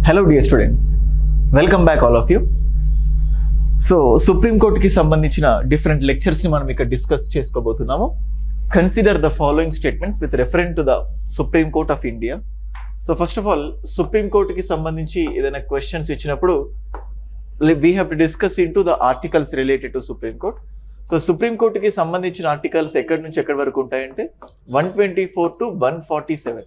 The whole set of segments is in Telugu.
Hello dear students, welcome back all of you. So supreme కోర్టుకి సంబంధించిన డిఫరెంట్ లెక్చర్స్ని మనం ఇక్కడ డిస్కస్ చేసుకోబోతున్నాము. Consider the following statements with reference to the supreme court of India. So first of all supreme కోర్టుకి సంబంధించి ఏదైనా క్వశ్చన్స్ ఇచ్చినప్పుడు we have to discuss in to the articles related to supreme court. So supreme కోర్టుకి సంబంధించిన ఆర్టికల్స్ ఎక్కడి నుంచి ఎక్కడి వరకు ఉంటాయంటే 124 to 147.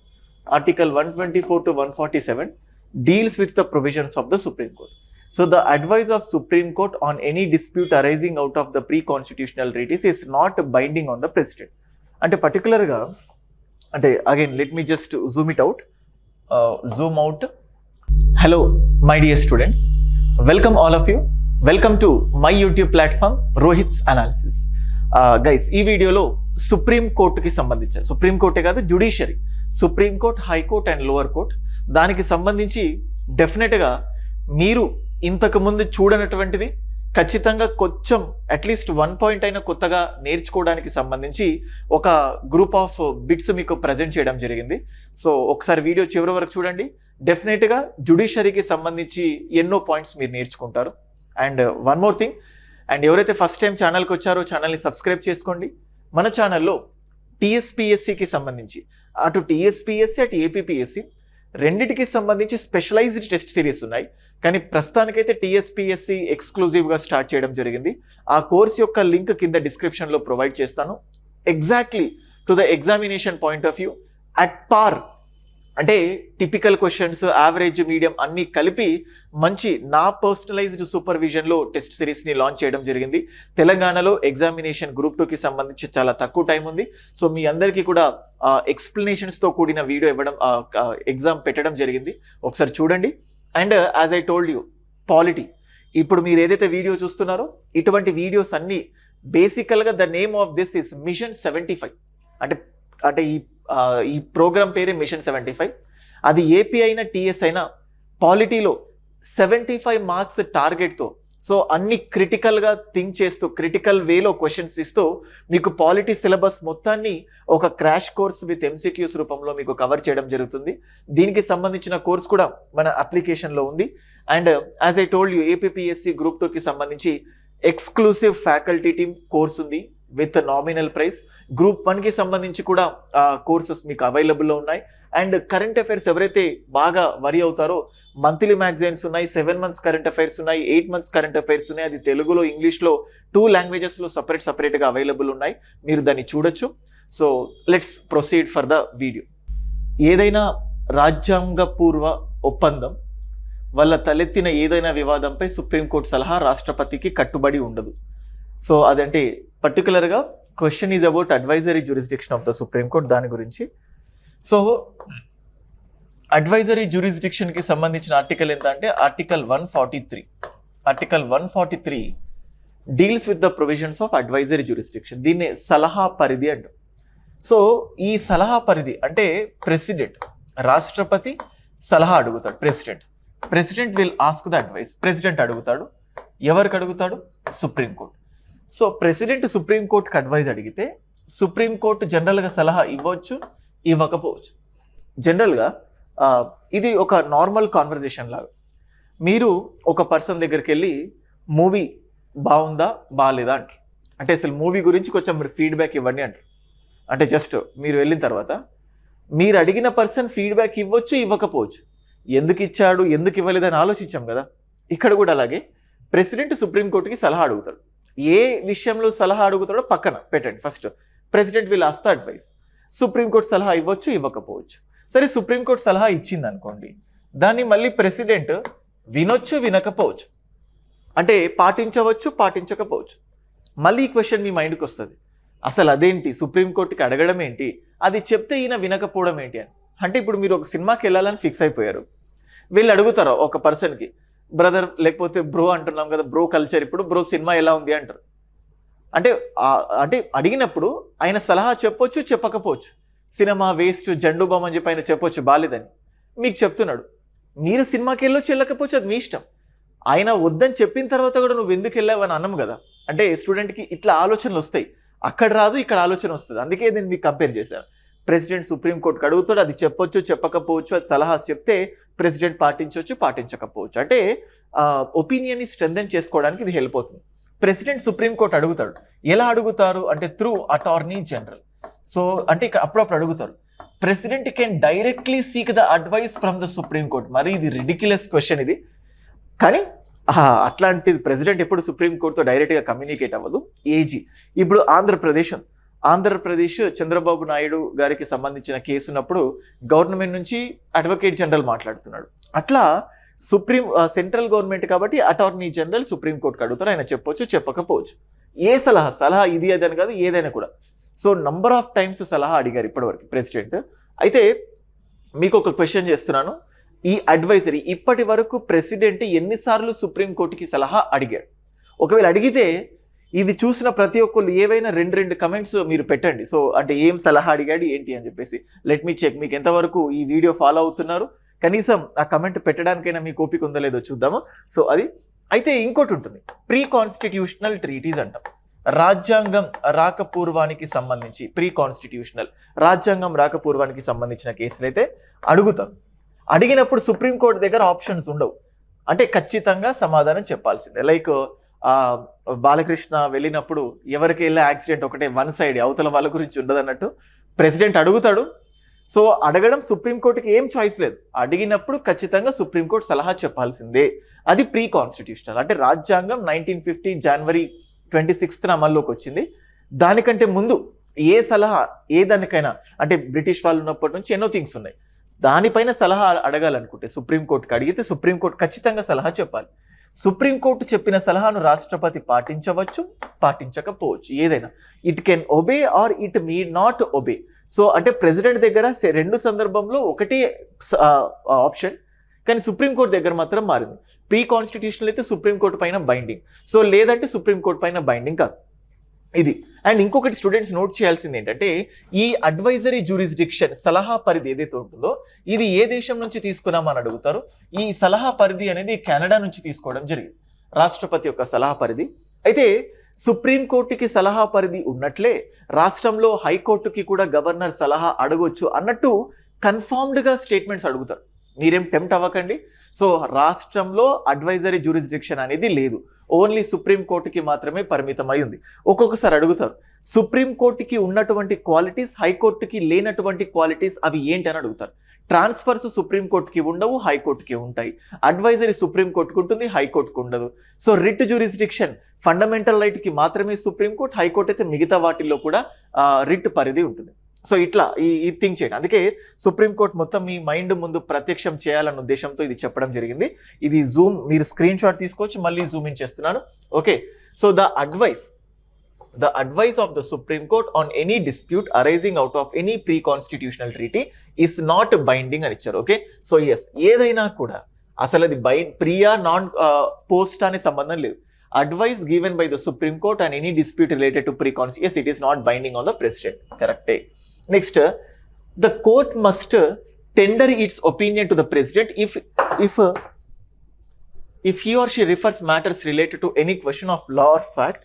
Article 124 to 147 deals with the provisions of the Supreme Court. So the advice of Supreme Court on any dispute arising out of the pre-constitutional treaties is not binding on the President. అంటే పర్టికులర్గా అంటే again let me just Zoom out. Hello my dear students, welcome all of you. Welcome to my YouTube platform Rohit's analysis. Guys, ఈ వీడియోలో సుప్రీం కోర్టుకి సంబంధించిన, సుప్రీం కోర్టే కాదు judiciary, supreme court, high court and lower court, దానికి సంబంధించి డెఫినెట్గా మీరు ఇంతకుముందు చూడనటువంటిది ఖచ్చితంగా కొంచెం అట్లీస్ట్ 1 పాయింట్ అయినా కొత్తగా నేర్చుకోవడానికి సంబంధించి ఒక గ్రూప్ ఆఫ్ బిట్స్ మీకు ప్రజెంట్ చేయడం జరిగింది. సో ఒకసారి వీడియో చివరి వరకు చూడండి. డెఫినెట్గా జ్యుడిషియరీకి సంబంధించి ఎన్నో పాయింట్స్ మీరు నేర్చుకుంటారు. And one more thing, and ఎవరైతే ఫస్ట్ టైం ఛానల్కి వచ్చారో ఛానల్ని సబ్స్క్రైబ్ చేసుకోండి. మన ఛానల్లో టీఎస్పిఎస్సికి సంబంధించి అటు టీఎస్పిఎస్సి అటు ఏపీపీఎస్సి రెండిటికి సంబంధించి స్పెషలైజ్డ్ టెస్ట్ సిరీస్ ఉన్నాయి. కానీ ప్రస్తుతానికైతే టీఎస్పిఎస్సి ఎక్స్క్లూజివ్గా స్టార్ట్ చేయడం జరిగింది. ఆ కోర్స్ యొక్క లింక్ కింద డిస్క్రిప్షన్లో ప్రొవైడ్ చేస్తాను. Exactly to the examination point of view at పార్, అంటే టిపికల్ క్వశ్చన్స్, యావరేజ్, మీడియం అన్నీ కలిపి మంచి నా పర్సనలైజ్డ్ సూపర్విజన్లో టెస్ట్ సిరీస్ని లాంచ్ చేయడం జరిగింది. తెలంగాణలో ఎగ్జామినేషన్ గ్రూప్ 2కి సంబంధించి చాలా తక్కువ టైం ఉంది. సో మీ అందరికీ కూడా ఎక్స్ప్లెనేషన్స్తో కూడిన వీడియో ఇవ్వడం, ఎగ్జామ్ పెట్టడం జరిగింది. ఒకసారి చూడండి. And as I told you, polity, ఇప్పుడు మీరు ఏదైతే వీడియో చూస్తున్నారో ఇటువంటి వీడియోస్ అన్నీ బేసికల్గా the name of this is mission 75. అంటే ఈ ప్రోగ్రామ్ పేరే మిషన్ 75. అది ఏపీ అయినా టీఎస్ అయినా పాలిటీలో 75 మార్క్స్ టార్గెట్తో, సో అన్ని క్రిటికల్గా థింక్ చేస్తూ క్రిటికల్ వేలో క్వశ్చన్స్ ఇస్తూ మీకు పాలిటీ సిలబస్ మొత్తాన్ని ఒక క్రాష్ కోర్స్ విత్ ఎంసీక్యూస్ రూపంలో మీకు కవర్ చేయడం జరుగుతుంది. దీనికి సంబంధించిన కోర్స్ కూడా మన అప్లికేషన్లో ఉంది. And as I told you, APPSC group 2కి సంబంధించి ఎక్స్క్లూసివ్ ఫ్యాకల్టీ టీమ్ కోర్స్ ఉంది విత్ నామినల్ ప్రైస్. గ్రూప్ 1కి సంబంధించి కూడా కోర్సెస్ మీకు అవైలబుల్లో ఉన్నాయి. అండ్ కరెంట్ అఫైర్స్ ఎవరైతే బాగా వరి అవుతారో, మంత్లీ మ్యాగజైన్స్ ఉన్నాయి, 7 months కరెంట్ అఫైర్స్ ఉన్నాయి, 8 months కరెంట్ అఫైర్స్ ఉన్నాయి. అది తెలుగులో, ఇంగ్లీష్లో 2 languagesలో సపరేట్గా అవైలబుల్ ఉన్నాయి. మీరు దాన్ని చూడొచ్చు. So let's proceed for the video. ఏదైనా రాజ్యాంగపూర్వ ఒప్పందం వల్ల తలెత్తిన ఏదైనా వివాదంపై సుప్రీంకోర్టు సలహా రాష్ట్రపతికి కట్టుబడి ఉండదు. సో అదంటే పర్టికులర్గా question is about advisory jurisdiction of the supreme court, దాని గురించి. సో అడ్వైజరీ జ్యూరిస్డిక్షన్కి సంబంధించిన ఆర్టికల్ ఎంత అంటే article 143. Article 143 deals with the provisions of advisory jurisdiction. దీన్ని సలహా పరిధి అంటారు. సో ఈ సలహా పరిధి అంటే ప్రెసిడెంట్, రాష్ట్రపతి సలహా అడుగుతాడు, president will ask the advice. President అడుగుతాడు. ఎవరికి అడుగుతాడు? సుప్రీంకోర్టు. సో ప్రెసిడెంట్ సుప్రీంకోర్టుకి అడ్వైజ్ అడిగితే సుప్రీంకోర్టు జనరల్గా సలహా ఇవ్వచ్చు, ఇవ్వకపోవచ్చు. జనరల్గా ఇది ఒక నార్మల్ కాన్వర్జేషన్ లాగా. మీరు ఒక పర్సన్ దగ్గరికి వెళ్ళి మూవీ బాగుందా బాగాలేదా అంటారు. అంటే అసలు మూవీ గురించి కొంచెం మీరు ఫీడ్బ్యాక్ ఇవ్వండి అంటారు. అంటే జస్ట్ మీరు వెళ్ళిన తర్వాత మీరు అడిగిన పర్సన్ ఫీడ్బ్యాక్ ఇవ్వచ్చు, ఇవ్వకపోవచ్చు. ఎందుకు ఇచ్చాడు, ఎందుకు ఇవ్వలేదని ఆలోచించాం కదా. ఇక్కడ కూడా అలాగే ప్రెసిడెంట్ సుప్రీంకోర్టుకి సలహా అడుగుతాడు. ఏ విషయంలో సలహా అడుగుతాడో పక్కన పెట్టండి. First president will ask the advice. Supreme court సలహా ఇవ్వచ్చు, ఇవ్వకపోవచ్చు. సరే, సుప్రీంకోర్టు సలహా ఇచ్చింది అనుకోండి, దాన్ని మళ్ళీ ప్రెసిడెంట్ వినొచ్చు, వినకపోవచ్చు. అంటే పాటించవచ్చు, పాటించకపోవచ్చు. మళ్ళీ ఈ క్వశ్చన్ మీ మైండ్కి వస్తుంది, అసలు అదేంటి, సుప్రీంకోర్టుకి అడగడం ఏంటి, అది చెప్తే ఈయన వినకపోవడం ఏంటి అని. అంటే ఇప్పుడు మీరు ఒక సినిమాకి వెళ్ళాలని ఫిక్స్ అయిపోయారు. వీళ్ళు అడుగుతారు ఒక పర్సన్కి, బ్రదర్ లేకపోతే బ్రో అంటున్నాం కదా, బ్రో కల్చర్, ఇప్పుడు బ్రో సినిమా ఎలా ఉంది అంటారు. అంటే అడిగినప్పుడు ఆయన సలహా చెప్పొచ్చు, చెప్పకపోవచ్చు. సినిమా వేస్ట్, జండు బామ్ అని చెప్పి ఆయన చెప్పొచ్చు బాలేదని, మీకు చెప్తున్నాడు. మీరు సినిమాకి వెళ్ళొచ్చు, వెళ్ళకపోవచ్చు, అది మీ ఇష్టం. ఆయన వద్దని చెప్పిన తర్వాత కూడా నువ్వు ఎందుకు వెళ్ళావని అన్నాము కదా. అంటే స్టూడెంట్కి ఇట్లా ఆలోచనలు వస్తాయి. అక్కడ రాదు, ఇక్కడ ఆలోచన వస్తుంది. అందుకే నేను మీకు కంపేర్ చేశాను. ప్రెసిడెంట్ సుప్రీంకోర్టుకి అడుగుతాడు, అది చెప్పొచ్చు చెప్పకపోవచ్చు, అది సలహా చెప్తే ప్రెసిడెంట్ పాటించవచ్చు పాటించకపోవచ్చు. అంటే ఒపీనియన్ని స్ట్రెంథెన్ చేసుకోవడానికి ఇది హెల్ప్ అవుతుంది. ప్రెసిడెంట్ సుప్రీంకోర్టు అడుగుతాడు, ఎలా అడుగుతారు అంటే త్రూ అటార్నీ జనరల్. సో అంటే ఇక్కడ అప్పుడప్పుడు అడుగుతారు, president can directly seek the advice from the supreme court. మరి ఇది రిడిక్యులస్ క్వశ్చన్ ఇది, కానీ అట్లాంటిది ప్రెసిడెంట్ ఎప్పుడు సుప్రీంకోర్టుతో డైరెక్ట్గా కమ్యూనికేట్ అవ్వదు. ఏజీ ఇప్పుడు ఆంధ్రప్రదేశ్ చంద్రబాబు నాయుడు గారికి సంబంధించిన కేసు ఉన్నప్పుడు గవర్నమెంట్ నుంచి అడ్వకేట్ జనరల్ మాట్లాడుతున్నాడు. అట్లా సెంట్రల్ గవర్నమెంట్ కాబట్టి అటార్నీ జనరల్ సుప్రీంకోర్టుకి అడుగుతారు, ఆయన చెప్పొచ్చు చెప్పకపోవచ్చు. ఏ సలహా ఇది అదని కాదు, ఏదైనా కూడా. సో నంబర్ ఆఫ్ టైమ్స్ సలహా అడిగారు ఇప్పటివరకు ప్రెసిడెంట్. అయితే మీకు ఒక క్వశ్చన్ చేస్తున్నాను, ఈ అడ్వైజరీ ఇప్పటి వరకు ప్రెసిడెంట్ ఎన్నిసార్లు సుప్రీంకోర్టుకి సలహా అడిగాడు? ఒకవేళ అడిగితే ఇది చూసిన ప్రతి ఒక్కళ్ళు ఏవైనా రెండు కమెంట్స్ మీరు పెట్టండి. సో అంటే ఏం సలహా అడిగాడు ఏంటి అని చెప్పేసి లెట్ మీ చెక్. మీకు ఎంతవరకు ఈ వీడియో ఫాలో అవుతున్నారు, కనీసం ఆ కమెంట్ పెట్టడానికైనా మీకు ఓపిక ఉందో లేదో చూద్దాము. సో అది అయితే ఇంకోటి ఉంటుంది, ప్రీ కాన్స్టిట్యూషనల్ ట్రీటీస్ అంటాం. రాజ్యాంగం రాకపూర్వానికి సంబంధించి రాజ్యాంగం రాకపూర్వానికి సంబంధించిన కేసులు అయితే అడుగుతాం. అడిగినప్పుడు సుప్రీంకోర్టు దగ్గర ఆప్షన్స్ ఉండవు, అంటే ఖచ్చితంగా సమాధానం చెప్పాల్సిందే. లైక్ బాలకృష్ణ వెళ్ళినప్పుడు ఎవరికి వెళ్ళే యాక్సిడెంట్ ఒకటే వన్ సైడ్, అవతల వాళ్ళ గురించి ఉండదు అన్నట్టు ప్రెసిడెంట్ అడుగుతాడు. సో అడగడం సుప్రీంకోర్టుకి ఏం చాయిస్ లేదు, అడిగినప్పుడు ఖచ్చితంగా సుప్రీంకోర్టు సలహా చెప్పాల్సిందే. అది ప్రీ కాన్స్టిట్యూషనల్. అంటే రాజ్యాంగం 1950 జనవరి 26న అమల్లోకి వచ్చింది. దానికంటే ముందు ఏ సలహా దానికైనా, అంటే బ్రిటిష్ వాళ్ళు ఉన్నప్పటి నుంచి ఎన్నో థింగ్స్ ఉన్నాయి, దానిపైన సలహా అడగాలనుకుంటే సుప్రీంకోర్టుకి అడిగితే సుప్రీంకోర్టు ఖచ్చితంగా సలహా చెప్పాలి. సుప్రీంకోర్టు చెప్పిన సలహాను రాష్ట్రపతి పాటించవచ్చు పాటించకపోవచ్చు, ఏదైనా. It can obey or it may not obey. So అంటే ప్రెసిడెంట్ దగ్గర రెండు సందర్భంలో ఒకటే ఆప్షన్, కానీ సుప్రీంకోర్టు దగ్గర మాత్రం మారింది. ప్రీ కాన్స్టిట్యూషనల్ అయితే సుప్రీంకోర్టు పైన బైండింగ్, సో లేదంటే సుప్రీంకోర్టు పైన బైండింగ్ కాదు ఇది. అండ్ ఇంకొకటి స్టూడెంట్స్ నోట్ చేయాల్సింది ఏంటంటే, ఈ అడ్వైజరీ జ్యూరిస్డిక్షన్ సలహా పరిధి ఏదైతే ఉంటుందో ఇది ఏ దేశం నుంచి తీసుకున్నామని అడుగుతారు. ఈ సలహా పరిధి అనేది కెనడా నుంచి తీసుకోవడం జరిగింది, రాష్ట్రపతి యొక్క సలహా పరిధి. అయితే సుప్రీంకోర్టుకి సలహా పరిధి ఉన్నట్లే రాష్ట్రంలో హైకోర్టుకి కూడా గవర్నర్ సలహా అడగొచ్చు అన్నట్టు కన్ఫర్మ్డ్గా స్టేట్మెంట్స్ అడుగుతారు. మీరేం టెంప్ట్ అవ్వకండి. సో రాష్ట్రంలో అడ్వైజరీ జ్యూరిస్డిక్షన్ అనేది లేదు, ఓన్లీ సుప్రీంకోర్టుకి మాత్రమే పరిమితమై ఉంది. ఒక్కొక్కసారి అడుగుతారు, సుప్రీంకోర్టుకి ఉన్నటువంటి క్వాలిటీస్ హైకోర్టుకి లేనటువంటి క్వాలిటీస్ అవి ఏంటి అని అడుగుతారు. ట్రాన్స్ఫర్స్ సుప్రీంకోర్టుకి ఉండవు, హైకోర్టుకి ఉంటాయి. అడ్వైజరీ సుప్రీంకోర్టుకు ఉంటుంది, హైకోర్టుకు ఉండదు. సో రిట్ జ్యూరిస్డిక్షన్ ఫండమెంటల్ రైట్కి మాత్రమే సుప్రీంకోర్టు, హైకోర్టు అయితే మిగతా వాటిల్లో కూడా రిట్ పరిధి ఉంటుంది. సో ఇట్లా ఈ థింక్ చేయండి. అందుకే సుప్రీంకోర్టు మొత్తం మీ మైండ్ ముందు ప్రత్యక్షం చేయాలన్న ఉద్దేశంతో ఇది చెప్పడం జరిగింది. ఇది జూమ్, మీరు స్క్రీన్ షాట్ తీసుకోవచ్చు, మళ్ళీ జూమ్ ఇన్ చేస్తున్నాను. Okay, so the advice of the Supreme Court on any dispute arising out of any pre-constitutional treaty is not binding అని ఇచ్చారు. ఓకే, సో ఎస్, ఏదైనా కూడా అసలు అది ప్రియా నాన్ పోస్ట్ అనే సంబంధం లేదు. Advice given by the Supreme Court on any dispute related to pre-constitution, yes, it is not binding on the president. Correct. Next, the court must tender its opinion to the president if he or she refers matters related to any question of law or fact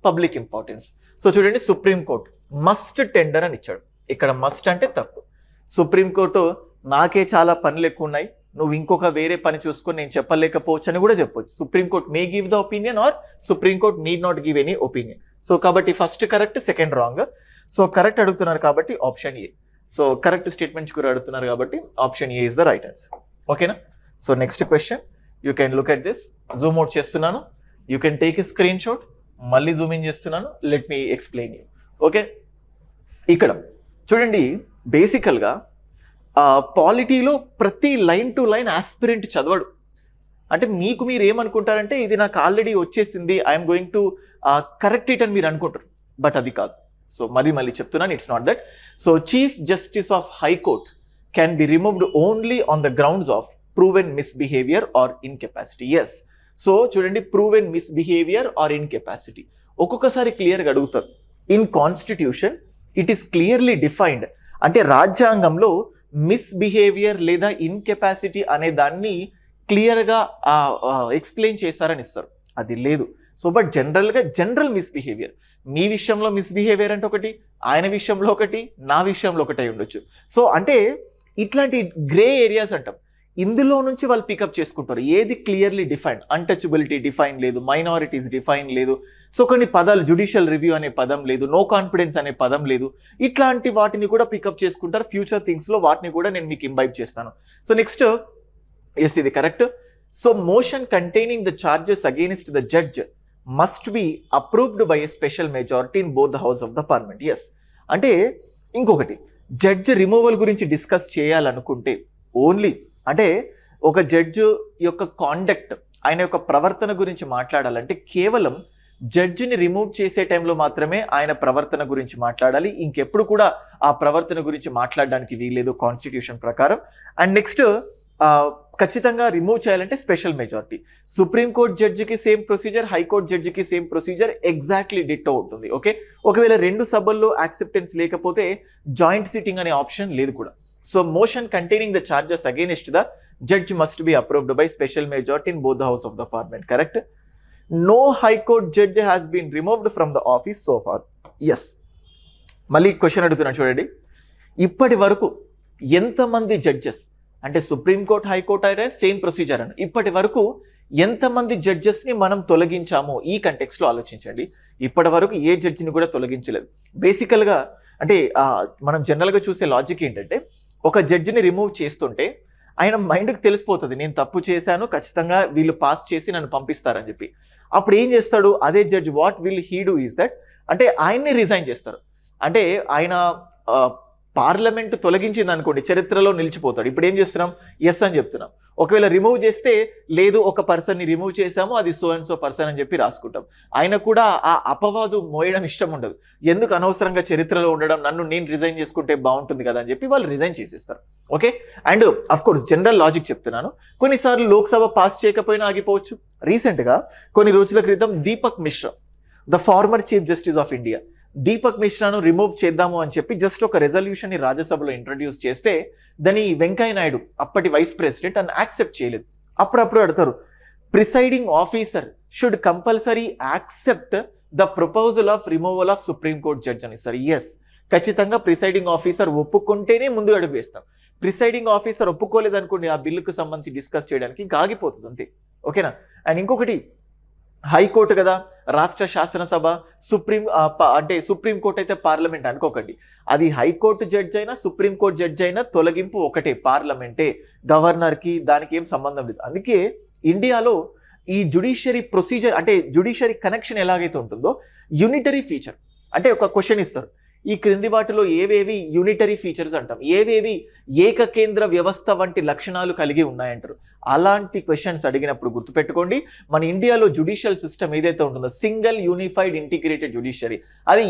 public importance. So చూడండి, సుప్రీంకోర్టు మస్ట్ టెండర్ అని ఇచ్చాడు. ఇక్కడ మస్ట్ అంటే తప్పు. సుప్రీంకోర్టు నాకే చాలా పనులు ఎక్కువ ఉన్నాయి, నువ్వు ఇంకొక వేరే పని చూసుకొని నేను చెప్పలేకపోవచ్చు అని కూడా చెప్పొచ్చు. Supreme court may give the opinion or supreme court need not give any opinion. So కాబట్టి first correct, second wrong. So correct అడుగుతున్నారు కాబట్టి option A. So correct statements కూడా అడుగుతున్నారు కాబట్టి option A is the right answer. ఓకేనా? So next question, you can look at this. Zoom out చేస్తున్నాను, you can take a screenshot, మళ్ళీ జూమ్ ఇన్ చేస్తున్నాను. Let me explain you. Okay, ఇక్కడ చూడండి, బేసికల్గా పాలిటీలో ప్రతి లైన్ టు లైన్ ఆస్పిరెంట్ చదవడు. అంటే మీకు మీరు ఏమనుకుంటారంటే ఇది నాకు ఆల్రెడీ వచ్చేసింది, I'm going to correct it అని మీరు అనుకుంటారు, బట్ అది కాదు. సో మళ్ళీ చెప్తున్నాను, it's not that. So chief justice of high court can be removed only on the grounds of proven misbehaviour or incapacity. Yes, so చూడండి, ప్రూవెన్ మిస్బిహేవియర్ ఆర్ ఇన్కెపాసిటీ ఒక్కొక్కసారి క్లియర్గా అడుగుతారు. In constitution it is clearly defined. అంటే రాజ్యాంగంలో మిస్బిహేవియర్ లేదా ఇన్కెపాసిటీ అనే దాన్ని క్లియర్గా ఎక్స్ప్లెయిన్ చేశారని ఇస్తారు, అది లేదు. సో బట్ జనరల్గా జనరల్ మిస్బిహేవియర్, మీ విషయంలో మిస్బిహేవియర్ అంటే ఒకటి, ఆయన విషయంలో ఒకటి, నా విషయంలో ఒకటి అయి ఉండొచ్చు. సో అంటే ఇట్లాంటి గ్రే ఏరియాస్ అంటాం, ఇందులో నుంచి వాళ్ళు పికప్ చేసుకుంటారు. ఏది క్లియర్లీ డిఫైన్, అన్టచబిలిటీ డిఫైన్ లేదు, మైనారిటీస్ డిఫైన్ లేదు, సో కొన్ని పదాలు జ్యుడిషియల్ రివ్యూ అనే పదం లేదు, నో కాన్ఫిడెన్స్ అనే పదం లేదు, ఇట్లాంటి వాటిని కూడా పికప్ చేసుకుంటారు. ఫ్యూచర్ థింగ్స్లో వాటిని కూడా నేను మీకు ఇంబైబ్ చేస్తాను. సో నెక్స్ట్, ఎస్ ఇది correct. So motion containing the charges against the judge must be approved by a special majority in both the house of the parliament. Yes అంటే ఇంకొకటి, జడ్జ్ రిమూవల్ గురించి డిస్కస్ చేయాలనుకుంటే ఓన్లీ అంటే ఒక జడ్జ్ యొక్క కాండక్ట్, ఆయన యొక్క ప్రవర్తన గురించి మాట్లాడాలంటే కేవలం జడ్జిని రిమూవ్ చేసే టైంలో మాత్రమే ఆయన ప్రవర్తన గురించి మాట్లాడాలి. ఇంకెప్పుడు కూడా ఆ ప్రవర్తన గురించి మాట్లాడడానికి వీల్లేదు కాన్స్టిట్యూషన్ ప్రకారం. అండ్ నెక్స్ట్, ఖచ్చితంగా రిమూవ్ చేయాలంటే స్పెషల్ మెజారిటీ. సుప్రీంకోర్టు జడ్జికి సేమ్ ప్రొసీజర్, హైకోర్టు జడ్జికి సేమ్ ప్రొసీజర్, ఎగ్జాక్ట్లీ డిట్టో ఉంటుంది. ఓకే, ఒకవేళ రెండు సభల్లో యాక్సెప్టెన్స్ లేకపోతే జాయింట్ సిట్టింగ్ అనే ఆప్షన్ లేదు కూడా. So motion containing the charges against the judge must be approved by special majority in both the house of the parliament. Correct. No high court judge has been removed from the office so far. Yes, మళ్ళీ క్వశ్చన్ అడుగుతున్నాను చూడండి. ఇప్పటి వరకు ఎంతమంది జడ్జెస్, అంటే సుప్రీంకోర్టు హైకోర్టు అయితే సేమ్ ప్రొసీజర్ అని, ఇప్పటి వరకు ఎంతమంది జడ్జెస్ని మనం తొలగించామో ఈ కంటెక్స్లో ఆలోచించండి. ఇప్పటి వరకు ఏ జడ్జిని కూడా తొలగించలేదు. బేసికల్గా అంటే మనం జనరల్గా చూసే లాజిక్ ఏంటంటే, ఒక జడ్జిని రిమూవ్ చేస్తుంటే ఆయన మైండ్కి తెలిసిపోతుంది, నేను తప్పు చేశాను, ఖచ్చితంగా వీళ్ళు పాస్ చేసి నన్ను పంపిస్తారని చెప్పి. అప్పుడు ఏం చేస్తాడు అదే judge, what will he do is that, అంటే ఆయన్ని రిజైన్ చేస్తారు. అంటే ఆయన పార్లమెంట్ తొలగించింది అనుకోండి, చరిత్రలో నిలిచిపోతాడు. ఇప్పుడు ఏం చేస్తున్నాం, ఎస్ అని చెప్తున్నాం. ఒకవేళ రిమూవ్ చేస్తే లేదు, ఒక పర్సన్ని రిమూవ్ చేశాము, అది సో అండ్ సో పర్సన్ అని చెప్పి రాసుకుంటాం. ఆయన కూడా ఆ అపవాదు మోయడం ఇష్టం ఉండదు, ఎందుకు అనవసరంగా చరిత్రలో ఉండడం, నన్ను నేను రిజైన్ చేసుకుంటే బాగుంటుంది కదా అని చెప్పి వాళ్ళు రిజైన్ చేసేస్తారు. Okay, and of course general logic చెప్తున్నాను, కొన్నిసార్లు లోక్సభ పాస్ చేయకపోయినా ఆగిపోవచ్చు. రీసెంట్గా కొన్ని రోజుల క్రితం Deepak Mishra, the former chief justice of India, Deepak మిశ్రాను రిమూవ్ చేద్దాము అని చెప్పి జస్ట్ ఒక రెజల్యూషన్ని రాజ్యసభలో ఇంట్రడ్యూస్ చేస్తే దాన్ని వెంకయ్య నాయుడు, అప్పటి వైస్ ప్రెసిడెంట్, అని యాక్సెప్ట్ చేయలేదు. అప్పుడప్పుడు అడుగుతారు, presiding officer should compulsory accept the proposal of removal of supreme court judge అని. సార్ ఎస్, ఖచ్చితంగా ప్రిసైడింగ్ ఆఫీసర్ ఒప్పుకుంటేనే ముందు అడుగు వేస్తాం. ప్రిసైడింగ్ ఆఫీసర్ ఒప్పుకోలేదు అనుకోండి, ఆ బిల్లుకు సంబంధించి డిస్కస్ చేయడానికి ఇంకా ఆగిపోతుంది అంతే. ఓకేనా. అండ్ ఇంకొకటి, హైకోర్టు కదా, రాష్ట్ర శాసనసభ, అంటే సుప్రీంకోర్టు అయితే పార్లమెంట్ అనుకోకండి, అది హైకోర్టు జడ్జ్ అయినా సుప్రీంకోర్టు జడ్జ్ అయినా తొలగింపు ఒకటే, పార్లమెంటే, గవర్నర్కి దానికి ఏం సంబంధం లేదు. అందుకే ఇండియాలో ఈ జ్యుడిషియరీ ప్రొసీజర్, అంటే జ్యుడిషియరీ కనెక్షన్ ఎలాగైతే ఉంటుందో, యూనిటరీ ఫీచర్ అంటే ఒక క్వశ్చన్ ఇస్తారు, ఈ క్రింది వాటిలో ఏవేవి యూనిటరీ ఫీచర్స్ అంటాం, ఏవేవి ఏకకేంద్ర వ్యవస్థ వంటి లక్షణాలు కలిగి ఉన్నాయంటారు. అలాంటి క్వశ్చన్స్ అడిగినప్పుడు గుర్తుపెట్టుకోండి, మన ఇండియాలో జ్యుడిషియల్ సిస్టమ్ ఏదైతే ఉంటుందో, సింగిల్ యూనిఫైడ్ ఇంటిగ్రేటెడ్ జ్యుడిషియరీ, అది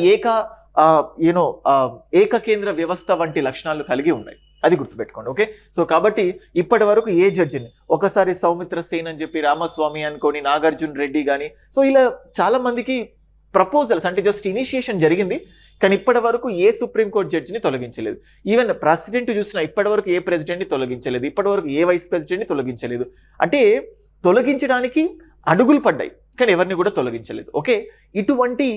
ఏకకేంద్ర వ్యవస్థ వంటి లక్షణాలు కలిగి ఉన్నాయి, అది గుర్తుపెట్టుకోండి. ఓకే, సో కాబట్టి ఇప్పటి వరకు ఏ జడ్జిని, ఒకసారి సౌమిత్ర సేన్ అని చెప్పి, రామస్వామి అనుకోని, నాగార్జున రెడ్డి కానీ, సో ఇలా చాలా మందికి ప్రపోజల్స్, అంటే జస్ట్ ఇనిషియేషన్ జరిగింది, కానీ ఇప్పటి వరకు ఏ సుప్రీంకోర్టు జడ్జిని తొలగించలేదు. ఈవెన్ ప్రెసిడెంట్ చూసినా ఇప్పటి వరకు ఏ ప్రెసిడెంట్ని తొలగించలేదు, ఇప్పటి వరకు ఏ వైస్ ప్రెసిడెంట్ని తొలగించలేదు. అంటే తొలగించడానికి అడుగులు పడ్డాయి కానీ ఎవరిని కూడా తొలగించలేదు. ఓకే, ఇటువంటి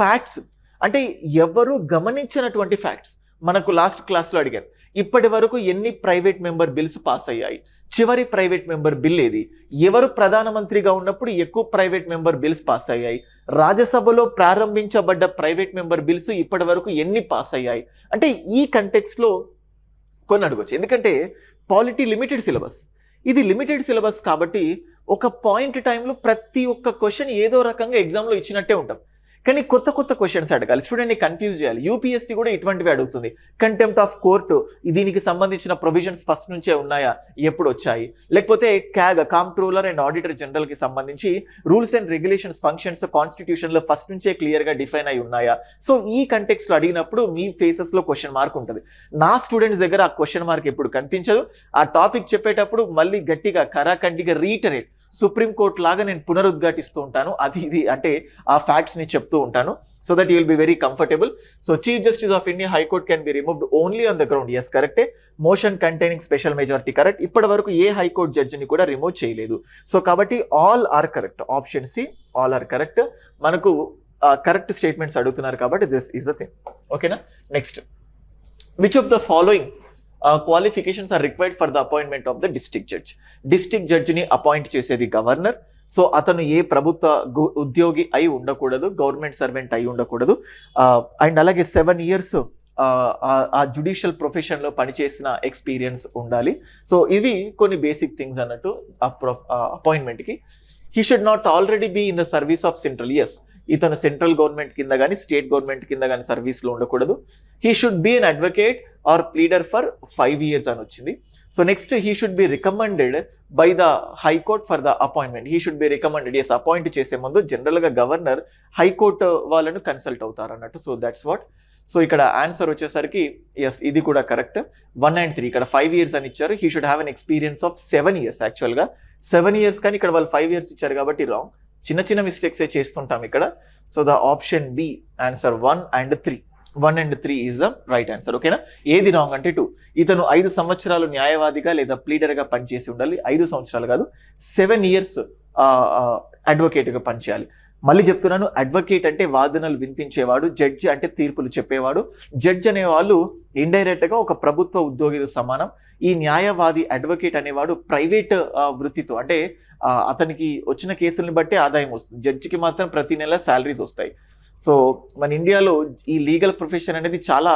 ఫ్యాక్ట్స్ అంటే ఎవరు గమనించినటువంటి ఫ్యాక్ట్స్ మనకు లాస్ట్ క్లాస్లో అడిగారు. ఇప్పటి వరకు ఎన్ని ప్రైవేట్ మెంబర్ బిల్స్ పాస్ అయ్యాయి, చివరి ప్రైవేట్ మెంబర్ బిల్ ఏది, ఎవరు ప్రధానమంత్రిగా ఉన్నప్పుడు ఎక్కువ ప్రైవేట్ మెంబర్ బిల్స్ పాస్ అయ్యాయి, రాజ్యసభలో ప్రారంభించబడ్డ ప్రైవేట్ మెంబర్ బిల్స్ ఇప్పటి వరకు ఎన్ని పాస్ అయ్యాయి, అంటే ఈ కంటెక్స్లో కొన్ని అడగవచ్చు. ఎందుకంటే పాలిటీ లిమిటెడ్ సిలబస్, ఇది లిమిటెడ్ సిలబస్ కాబట్టి ఒక పాయింట్ టైంలో ప్రతి ఒక్క క్వశ్చన్ ఏదో రకంగా ఎగ్జామ్లో ఇచ్చినట్టే ఉంటాం, కానీ కొత్త కొత్త క్వశ్చన్స్ అడగాలి, స్టూడెంట్ని కన్ఫ్యూజ్ చేయాలి. యూపీఎస్సీ కూడా ఇటువంటివి అడుగుతుంది. కంటెంప్ట్ ఆఫ్ కోర్టు, దీనికి సంబంధించిన ప్రొవిజన్స్ ఫస్ట్ నుంచే ఉన్నాయా, ఎప్పుడు వచ్చాయి, లేకపోతే క్యాగ్, కాంప్ట్రోలర్ అండ్ ఆడిటర్ జనరల్కి సంబంధించి రూల్స్ అండ్ రెగ్యులేషన్స్ ఫంక్షన్స్ కాన్స్టిట్యూషన్లో ఫస్ట్ నుంచే క్లియర్గా డిఫైన్ అయి ఉన్నాయా. సో ఈ కంటెక్స్లో అడిగినప్పుడు మీ ఫేసెస్లో క్వశ్చన్ మార్క్ ఉంటుంది. నా స్టూడెంట్స్ దగ్గర ఆ క్వశ్చన్ మార్క్ ఎప్పుడు కనిపించదు. ఆ టాపిక్ చెప్పేటప్పుడు మళ్ళీ గట్టిగా కరాఖండిగా రీటరేట్, సుప్రీంకోర్టు లాగా నేను పునరుద్ఘాటిస్తూ ఉంటాను, అది ఇది అంటే ఆ ఫ్యాక్ట్స్ని చెప్తూ ఉంటాను, so that you will be very comfortable. So chief justice of India high court can be removed only on the ground, yes కరెక్టే. Motion containing special majority correct. ఇప్పటి వరకు ఏ హైకోర్టు జడ్జిని కూడా రిమూవ్ చేయలేదు. సో కాబట్టి all are correct. Option C all are correct. మనకు కరెక్ట్ స్టేట్మెంట్స్ అడుగుతున్నారు కాబట్టి దిస్ ఈస్ ద థింగ్. ఓకేనా. Next, which of the following qualifications are required for the appointment of the district judge. District జడ్జిని అపాయింట్ చేసేది గవర్నర్. సో అతను ఏ ప్రభుత్వ ఉద్యోగి అయి ఉండకూడదు, గవర్నమెంట్ సర్వెంట్ అయి ఉండకూడదు, అండ్ అలాగే 7 years ఆ జుడిషియల్ ప్రొఫెషన్లో పనిచేసిన ఎక్స్పీరియన్స్ ఉండాలి. సో ఇది కొన్ని బేసిక్ థింగ్స్ అన్నట్టు అపాయింట్మెంట్కి. He should not already be in the service of central, yes, ఇతను సెంట్రల్ గవర్నమెంట్ కింద కానీ స్టేట్ గవర్నమెంట్ కింద కానీ సర్వీస్లో ఉండకూడదు. He should be an advocate or pleader for 5 years అని వచ్చింది. So next, he should be recommended by the high court for the appointment. He should be recommended, yes, appoint చేసే ముందు జనరల్గా గవర్నర్ హైకోర్టు వాళ్ళను కన్సల్ట్ అవుతారు అన్నట్టు. So that's what. సో ఇక్కడ ఆన్సర్ వచ్చేసరికి ఎస్, ఇది కూడా కరెక్ట్. 1 and 3 ఇక్కడ 5 years అని ఇచ్చారు. He should have an experience of 7 years. యాక్చువల్గా 7 years కానీ ఇక్కడ వాళ్ళు 5 years ఇచ్చారు కాబట్టి రాంగ్. చిన్న చిన్న మిస్టేక్సే చేస్తుంటాం ఇక్కడ. So the option B answer 1 and 3. 1 and 3 is the right answer. ఓకేనా. ఏది రాంగ్ అంటే 2. ఇతను 5 సంవత్సరాలు న్యాయవాదిగా లేదా ప్లీడర్గా పనిచేసి ఉండాలి. 5 సంవత్సరాలు కాదు, 7 years అడ్వకేట్గా పనిచేయాలి. మళ్ళీ చెప్తున్నాను, అడ్వకేట్ అంటే వాదనలు వినిపించేవాడు, జడ్జి అంటే తీర్పులు చెప్పేవాడు. జడ్జ్ అనేవాళ్ళు ఇండైరెక్ట్గా ఒక ప్రభుత్వ ఉద్యోగితో సమానం. ఈ న్యాయవాది అడ్వకేట్ అనేవాడు ప్రైవేట్ వృత్తితో, అంటే అతనికి వచ్చిన కేసుల్ని బట్టి ఆదాయం వస్తుంది. జడ్జికి మాత్రం ప్రతి నెల శాలరీస్ వస్తాయి. సో మన ఇండియాలో ఈ లీగల్ ప్రొఫెషన్ అనేది చాలా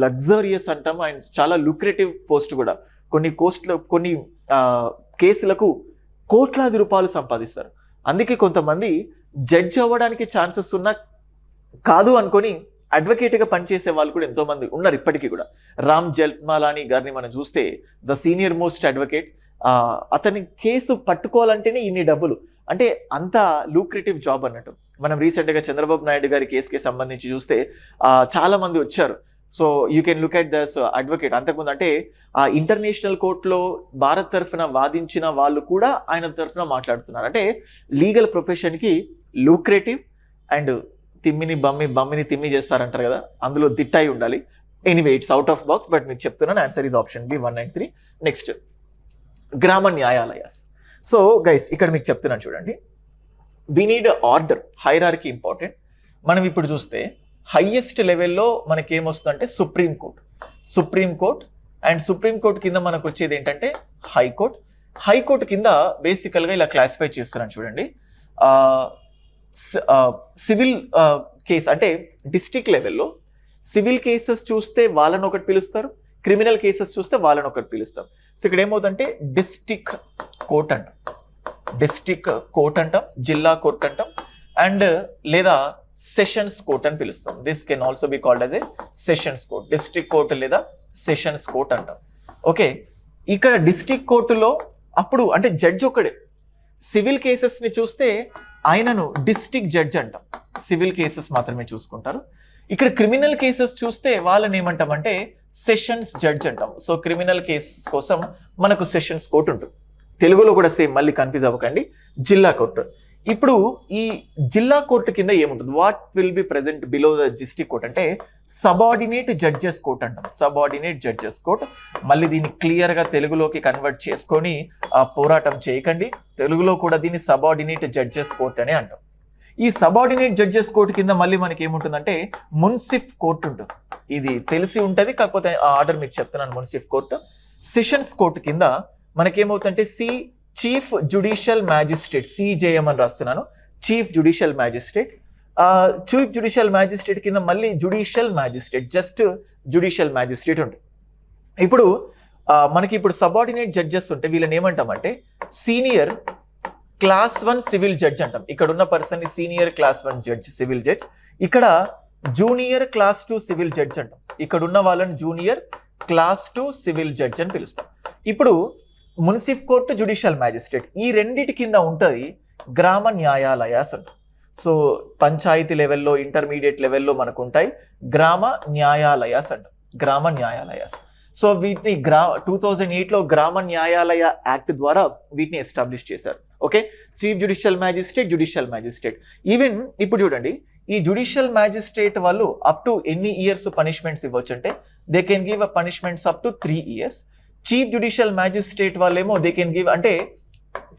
లగ్జరియస్ అంటాము, అండ్ చాలా లుక్రేటివ్ పోస్ట్ కూడా. కొన్ని కేసులకు కోట్లాది రూపాయలు సంపాదిస్తారు. అందుకే కొంతమంది జడ్జ్ అవ్వడానికి ఛాన్సెస్ ఉన్నా కాదు అనుకొని అడ్వకేట్గా పనిచేసే వాళ్ళు కూడా ఎంతోమంది ఉన్నారు ఇప్పటికీ కూడా. రామ్ జెల్మలానీ గారిని మనం చూస్తే ద సీనియర్ మోస్ట్ అడ్వకేట్. అతని కేసు పట్టుకోవాలంటేనే ఇన్ని డబ్బులు, అంటే అంత లూక్రేటివ్ జాబ్ అన్నట్టు. మనం రీసెంట్గా చంద్రబాబు నాయుడు గారి కేసుకి సంబంధించి చూస్తే చాలా మంది వచ్చారు. So you can look at this advocate. అంతకుముందు అంటే ఆ ఇంటర్నేషనల్ కోర్టులో భారత్ తరఫున వాదించిన వాళ్ళు కూడా ఆయన తరఫున మాట్లాడుతున్నారు. అంటే లీగల్ ప్రొఫెషన్కి లూక్రేటివ్ అండ్ బమ్మిని తిమ్మి చేస్తారంటారు కదా, అందులో దిట్టాయి ఉండాలి. Anyway, it's out of box, but మీకు చెప్తున్నాను answer is option B 1 and 3. Next, గ్రామ న్యాయాలయాస్. సో గైస్, ఇక్కడ మీకు చెప్తున్నాను చూడండి, we need order, hierarchy important. మనం ఇప్పుడు చూస్తే హైయెస్ట్ లెవెల్లో మనకి ఏమొస్తుందంటే సుప్రీంకోర్ట్ అండ్ సుప్రీంకోర్టు కింద మనకు వచ్చేది ఏంటంటే హైకోర్టు కింద బేసికల్గా ఇలా క్లాసిఫై చేస్తున్నాను చూడండి. సివిల్ కేస్ అంటే డిస్ట్రిక్ట్ లెవెల్లో సివిల్ కేసెస్ చూస్తే వాళ్ళని ఒకటి పిలుస్తారు, క్రిమినల్ కేసెస్ చూస్తే వాళ్ళని ఒకటి పిలుస్తారు. సో ఇక్కడ ఏమవుతుందంటే డిస్ట్రిక్ట్ కోర్ట్ అంటాం, జిల్లా కోర్ట్ అంటాం, అండ్ లేదా సెషన్స్ కోర్ట్ అని పిలుస్తాం. This can also be called as a sessions court. District court లేదా సెషన్స్ కోర్ట్ అంటాం. ఓకే, ఇక్కడ డిస్ట్రిక్ట్ కోర్టులో అప్పుడు అంటే జడ్జ్ ఒకడే. సివిల్ కేసెస్ని చూస్తే ఆయనను డిస్ట్రిక్ట్ జడ్జ్ అంటాం, సివిల్ కేసెస్ మాత్రమే చూసుకుంటారు. ఇక్కడ క్రిమినల్ కేసెస్ చూస్తే వాళ్ళని ఏమంటామంటే సెషన్స్ జడ్జ్ అంటాం. సో క్రిమినల్ కేసెస్ కోసం మనకు సెషన్స్ కోర్ట్ ఉంటుంది. తెలుగులో కూడా సేమ్, మళ్ళీ కన్ఫ్యూజ్ అవ్వకండి, జిల్లా కోర్టు. ఇప్పుడు ఈ జిల్లా కోర్టు కింద ఏముంటుంది, what will be present below the district court అంటే సబార్డినేట్ జడ్జెస్ కోర్ట్ అంటాం, సబార్డినేట్ జడ్జెస్ కోర్ట్. మళ్ళీ దీన్ని క్లియర్గా తెలుగులోకి కన్వర్ట్ చేసుకొని పోరాటం చేయకండి, తెలుగులో కూడా దీన్ని సబార్డినేట్ జడ్జెస్ కోర్ట్ అనే అంటాం. ఈ సబార్డినేట్ జడ్జెస్ కోర్టు కింద మళ్ళీ మనకి ఏముంటుందంటే మున్సిఫ్ కోర్టు ఉంటుంది. ఇది తెలిసి ఉంటుంది, కాకపోతే ఆ ఆర్డర్ మీకు చెప్తున్నాను. మున్సిఫ్ కోర్టు. సెషన్స్ కోర్టు కింద మనకేమవుతుందంటే చీఫ్ జ్యుడిషియల్ మ్యాజిస్ట్రేట్, సిజేఎం అని రాస్తున్నాను, chief judicial magistrate. Chief judicial magistrate కింద మళ్ళీ judicial magistrate, just judicial magistrate ఉంటుంది. ఇప్పుడు మనకి ఇప్పుడు సబార్డినేట్ జడ్జెస్ ఉంటే వీళ్ళని ఏమంటామంటే సీనియర్ క్లాస్ 1 సివిల్ జడ్జ్ అంటాం. ఇక్కడ ఉన్న పర్సన్ ని senior class 1 judge, civil judge. ఇక్కడ జూనియర్ క్లాస్ 2 సివిల్ జడ్జ్ అంటాం. ఇక్కడ ఉన్న వాళ్ళని జూనియర్ క్లాస్ 2 సివిల్ జడ్జ్ అని పిలుస్తాం. ఇప్పుడు మున్సిఫ్ కోర్టు, జ్యుడిషియల్ మ్యాజిస్ట్రేట్, ఈ రెండిటి కింద ఉంటుంది గ్రామ న్యాయాలయాస్ అంటాం. సో పంచాయతీ లెవెల్లో, ఇంటర్మీడియట్ లెవెల్లో మనకు ఉంటాయి గ్రామ న్యాయాలయాస్ అంటాం, గ్రామ న్యాయాలయాస్. సో వీటిని 2008లో గ్రామ న్యాయాలయ యాక్ట్ ద్వారా వీటిని ఎస్టాబ్లిష్ చేశారు. Okay, chief judicial magistrate. Even ఇప్పుడు చూడండి, ఈ జ్యుడిషియల్ మ్యాజిస్ట్రేట్ వాళ్ళు అప్ టు ఎన్ని ఇయర్స్ పనిష్మెంట్స్ ఇవ్వచ్చు అంటే they can give a punishments up to 3 years. Chief judicial magistrate వాళ్ళేమో దే కెన్ గివ్ అంటే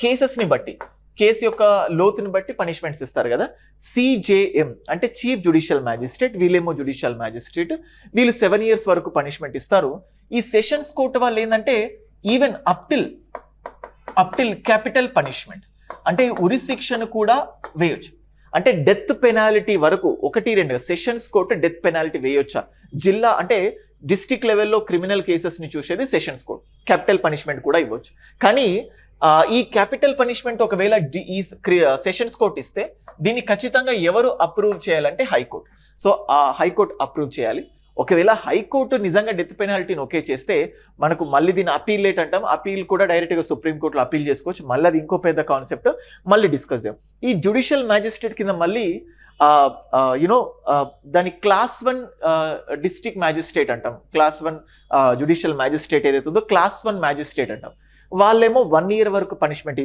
కేసెస్ని బట్టి, కేసు యొక్క లోతుని బట్టి పనిష్మెంట్స్ ఇస్తారు కదా. CJM అంటే చీఫ్ జ్యుడిషియల్ మ్యాజిస్ట్రేట్, వీళ్ళేమో జ్యుడిషియల్ మ్యాజిస్ట్రేట్, వీళ్ళు 7 years వరకు పనిష్మెంట్ ఇస్తారు. ఈ సెషన్స్ కోర్టు వాళ్ళు ఏంటంటే even up till capital punishment అంటే ఉరి శిక్షను కూడా వేయొచ్చు. అంటే డెత్ పెనాల్టీ వరకు 1-2 సెషన్స్ కోర్టు డెత్ పెనాల్టీ వేయొచ్చా? జిల్లా అంటే డిస్ట్రిక్ట్ లెవెల్లో క్రిమినల్ కేసెస్ని చూసేది సెషన్స్ కోర్ట్, క్యాపిటల్ పనిష్మెంట్ కూడా ఇవ్వచ్చు. కానీ ఈ క్యాపిటల్ పనిష్మెంట్ ఒకవేళ ఈ సెషన్స్ కోర్ట్ ఇస్తే దీన్ని ఖచ్చితంగా ఎవరు అప్రూవ్ చేయాలంటే హైకోర్టు. సో ఆ హైకోర్టు అప్రూవ్ చేయాలి. ఒకవేళ హైకోర్టు నిజంగా డెత్ పెనాల్టీని ఓకే చేస్తే మనకు మళ్ళీ దీన్ని అపీల్ అంటాం. అపీల్ కూడా డైరెక్ట్గా సుప్రీంకోర్టులో అపీల్ చేసుకోవచ్చు. మళ్ళీ అది ఇంకో పెద్ద కాన్సెప్ట్, మళ్ళీ డిస్కస్ చేద్దాం. ఈ జ్యుడిషియల్ మ్యాజిస్ట్రేట్ కింద మళ్ళీ దాని క్లాస్ 1 డిస్ట్రిక్ట్ మ్యాజిస్ట్రేట్ అంటాం. క్లాస్ 1 జ్యుడిషియల్ మ్యాజిస్ట్రేట్ ఏదైతే ఉందో క్లాస్ 1 మ్యాజిస్ట్రేట్ అంటాం. వాళ్ళేమో 1 year వరకు పనిష్మెంట్.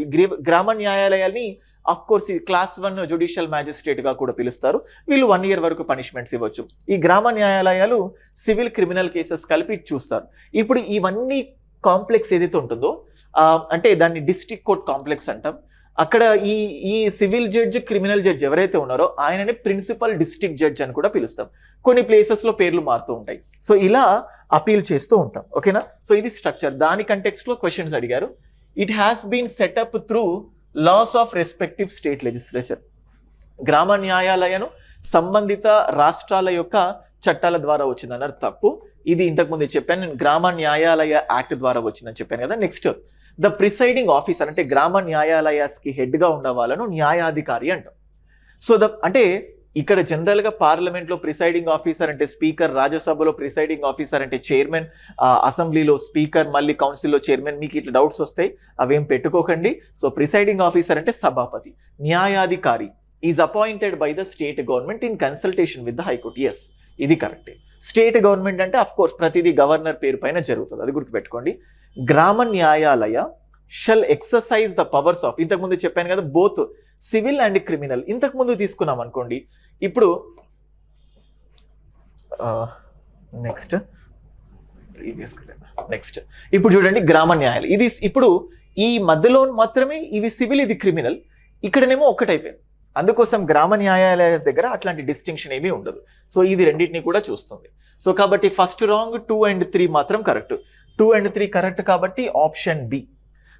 గ్రామ న్యాయాలయాల్ని అఫ్ కోర్స్ ఈ క్లాస్ 1 జ్యుడిషియల్ మ్యాజిస్ట్రేట్ గా కూడా పిలుస్తారు. వీళ్ళు 1 year వరకు పనిష్మెంట్స్ ఇవ్వచ్చు. ఈ గ్రామ న్యాయాలయాలు సివిల్ క్రిమినల్ కేసెస్ కలిపి చూస్తారు. ఇప్పుడు ఇవన్నీ కాంప్లెక్స్ ఏదైతే ఉంటుందో అంటే దాన్ని డిస్ట్రిక్ట్ కోర్ట్ కాంప్లెక్స్ అంటాం. అక్కడ ఈ సివిల్ జడ్జ్, క్రిమినల్ జడ్జ్ ఎవరైతే ఉన్నారో ఆయనని ప్రిన్సిపల్ డిస్ట్రిక్ట్ జడ్జ్ అని కూడా పిలుస్తాం. కొన్ని ప్లేసెస్లో పేర్లు మారుతూ ఉంటాయి. సో ఇలా అపీల్ చేస్తూ ఉంటాం. ఓకేనా? సో ఇది స్ట్రక్చర్. దాని కంటెక్స్ట్లో క్వశ్చన్స్ అడిగారు. It has been setup through laws of respective state legislature. గ్రామ న్యాయాలయను సంబంధిత రాష్ట్రాల యొక్క చట్టాల ద్వారా వచ్చిందన్నారు తప్పు. ఇది ఇంతకుముందు చెప్పాను నేను, గ్రామ న్యాయాలయ యాక్ట్ ద్వారా వచ్చిందని చెప్పాను కదా. నెక్స్ట్ ద ప్రిసైడింగ్ ఆఫీసర్ అంటే గ్రామ న్యాయాలయాస్కి హెడ్గా ఉన్న వాళ్ళను న్యాయాధికారి అంటాం. సో అంటే ఇక్కడ జనరల్గా పార్లమెంట్లో ప్రిసైడింగ్ ఆఫీసర్ అంటే స్పీకర్, రాజ్యసభలో ప్రిసైడింగ్ ఆఫీసర్ అంటే చైర్మన్, అసెంబ్లీలో స్పీకర్, మళ్ళీ కౌన్సిల్లో చైర్మన్. మీకు ఇట్లా డౌట్స్ వస్తాయి, అవేం పెట్టుకోకండి. సో ప్రిసైడింగ్ ఆఫీసర్ అంటే సభాపతి. న్యాయాధికారి is appointed by the state government in consultation with the high court. Yes, ఇది కరెక్టే. స్టేట్ గవర్నమెంట్ అంటే అఫ్ కోర్స్ ప్రతిదీ గవర్నర్ పేరు పైన జరుగుతుంది, అది గుర్తుపెట్టుకోండి. Gram Nyayalaya shall exercise the powers of, ఇంతకుముందు చెప్పాను కదా, బోత్ సివిల్ అండ్ క్రిమినల్. ఇంతకుముందు తీసుకున్నాం అనుకోండి. ఇప్పుడు నెక్స్ట్ ఇప్పుడు చూడండి గ్రామ న్యాయాలయం. ఇది ఇప్పుడు ఈ మధ్యలో మాత్రమే ఇవి సివిల్, ఇది క్రిమినల్. ఇక్కడనేమో ఒక్కటైపోయింది. అందుకోసం గ్రామ న్యాయాలయ దగ్గర అట్లాంటి డిస్టింక్షన్ ఏమీ ఉండదు. సో ఇది రెండింటిని కూడా చూస్తుంది. సో కాబట్టి ఫస్ట్ రాంగ్, 2 and 3 మాత్రం కరెక్ట్. 2 and 3 కరెక్ట్ కాబట్టి option B.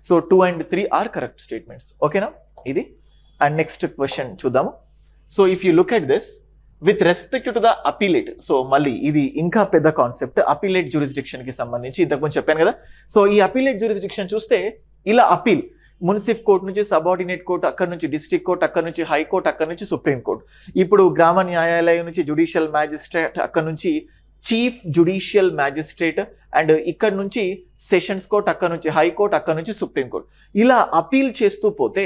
So 2 and 3 are correct statements. ఓకేనా? ఇది అండ్ నెక్స్ట్ క్వశ్చన్ చూద్దాము. So if you look at this with respect to the appellate. So మళ్ళీ ఇది ఇంకా పెద్ద కాన్సెప్ట్. అపీలేట్ జ్యూరిస్డిక్షన్కి సంబంధించి ఇంతకుముందు చెప్పాను కదా. సో ఈ అపీలేట్ జ్యూరిస్డిక్షన్ చూస్తే ఇలా అపీల్ మున్సిఫ్ కోర్టు నుంచి సబార్డినేట్ కోర్టు, అక్కడ నుంచి డిస్ట్రిక్ట్ కోర్టు, అక్కడ నుంచి హైకోర్టు, అక్కడ నుంచి సుప్రీం కోర్టు. ఇప్పుడు గ్రామ న్యాయాలయం నుంచి జ్యుడిషియల్ మ్యాజిస్ట్రేట్, అక్కడ నుంచి చీఫ్ జ్యుడిషియల్ మ్యాజిస్ట్రేట్, అండ్ ఇక్కడ నుంచి సెషన్స్ కోర్ట్, అక్కడ నుంచి హైకోర్టు, అక్కడ నుంచి సుప్రీం కోర్టు. ఇలా అపీల్ చేస్తూ పోతే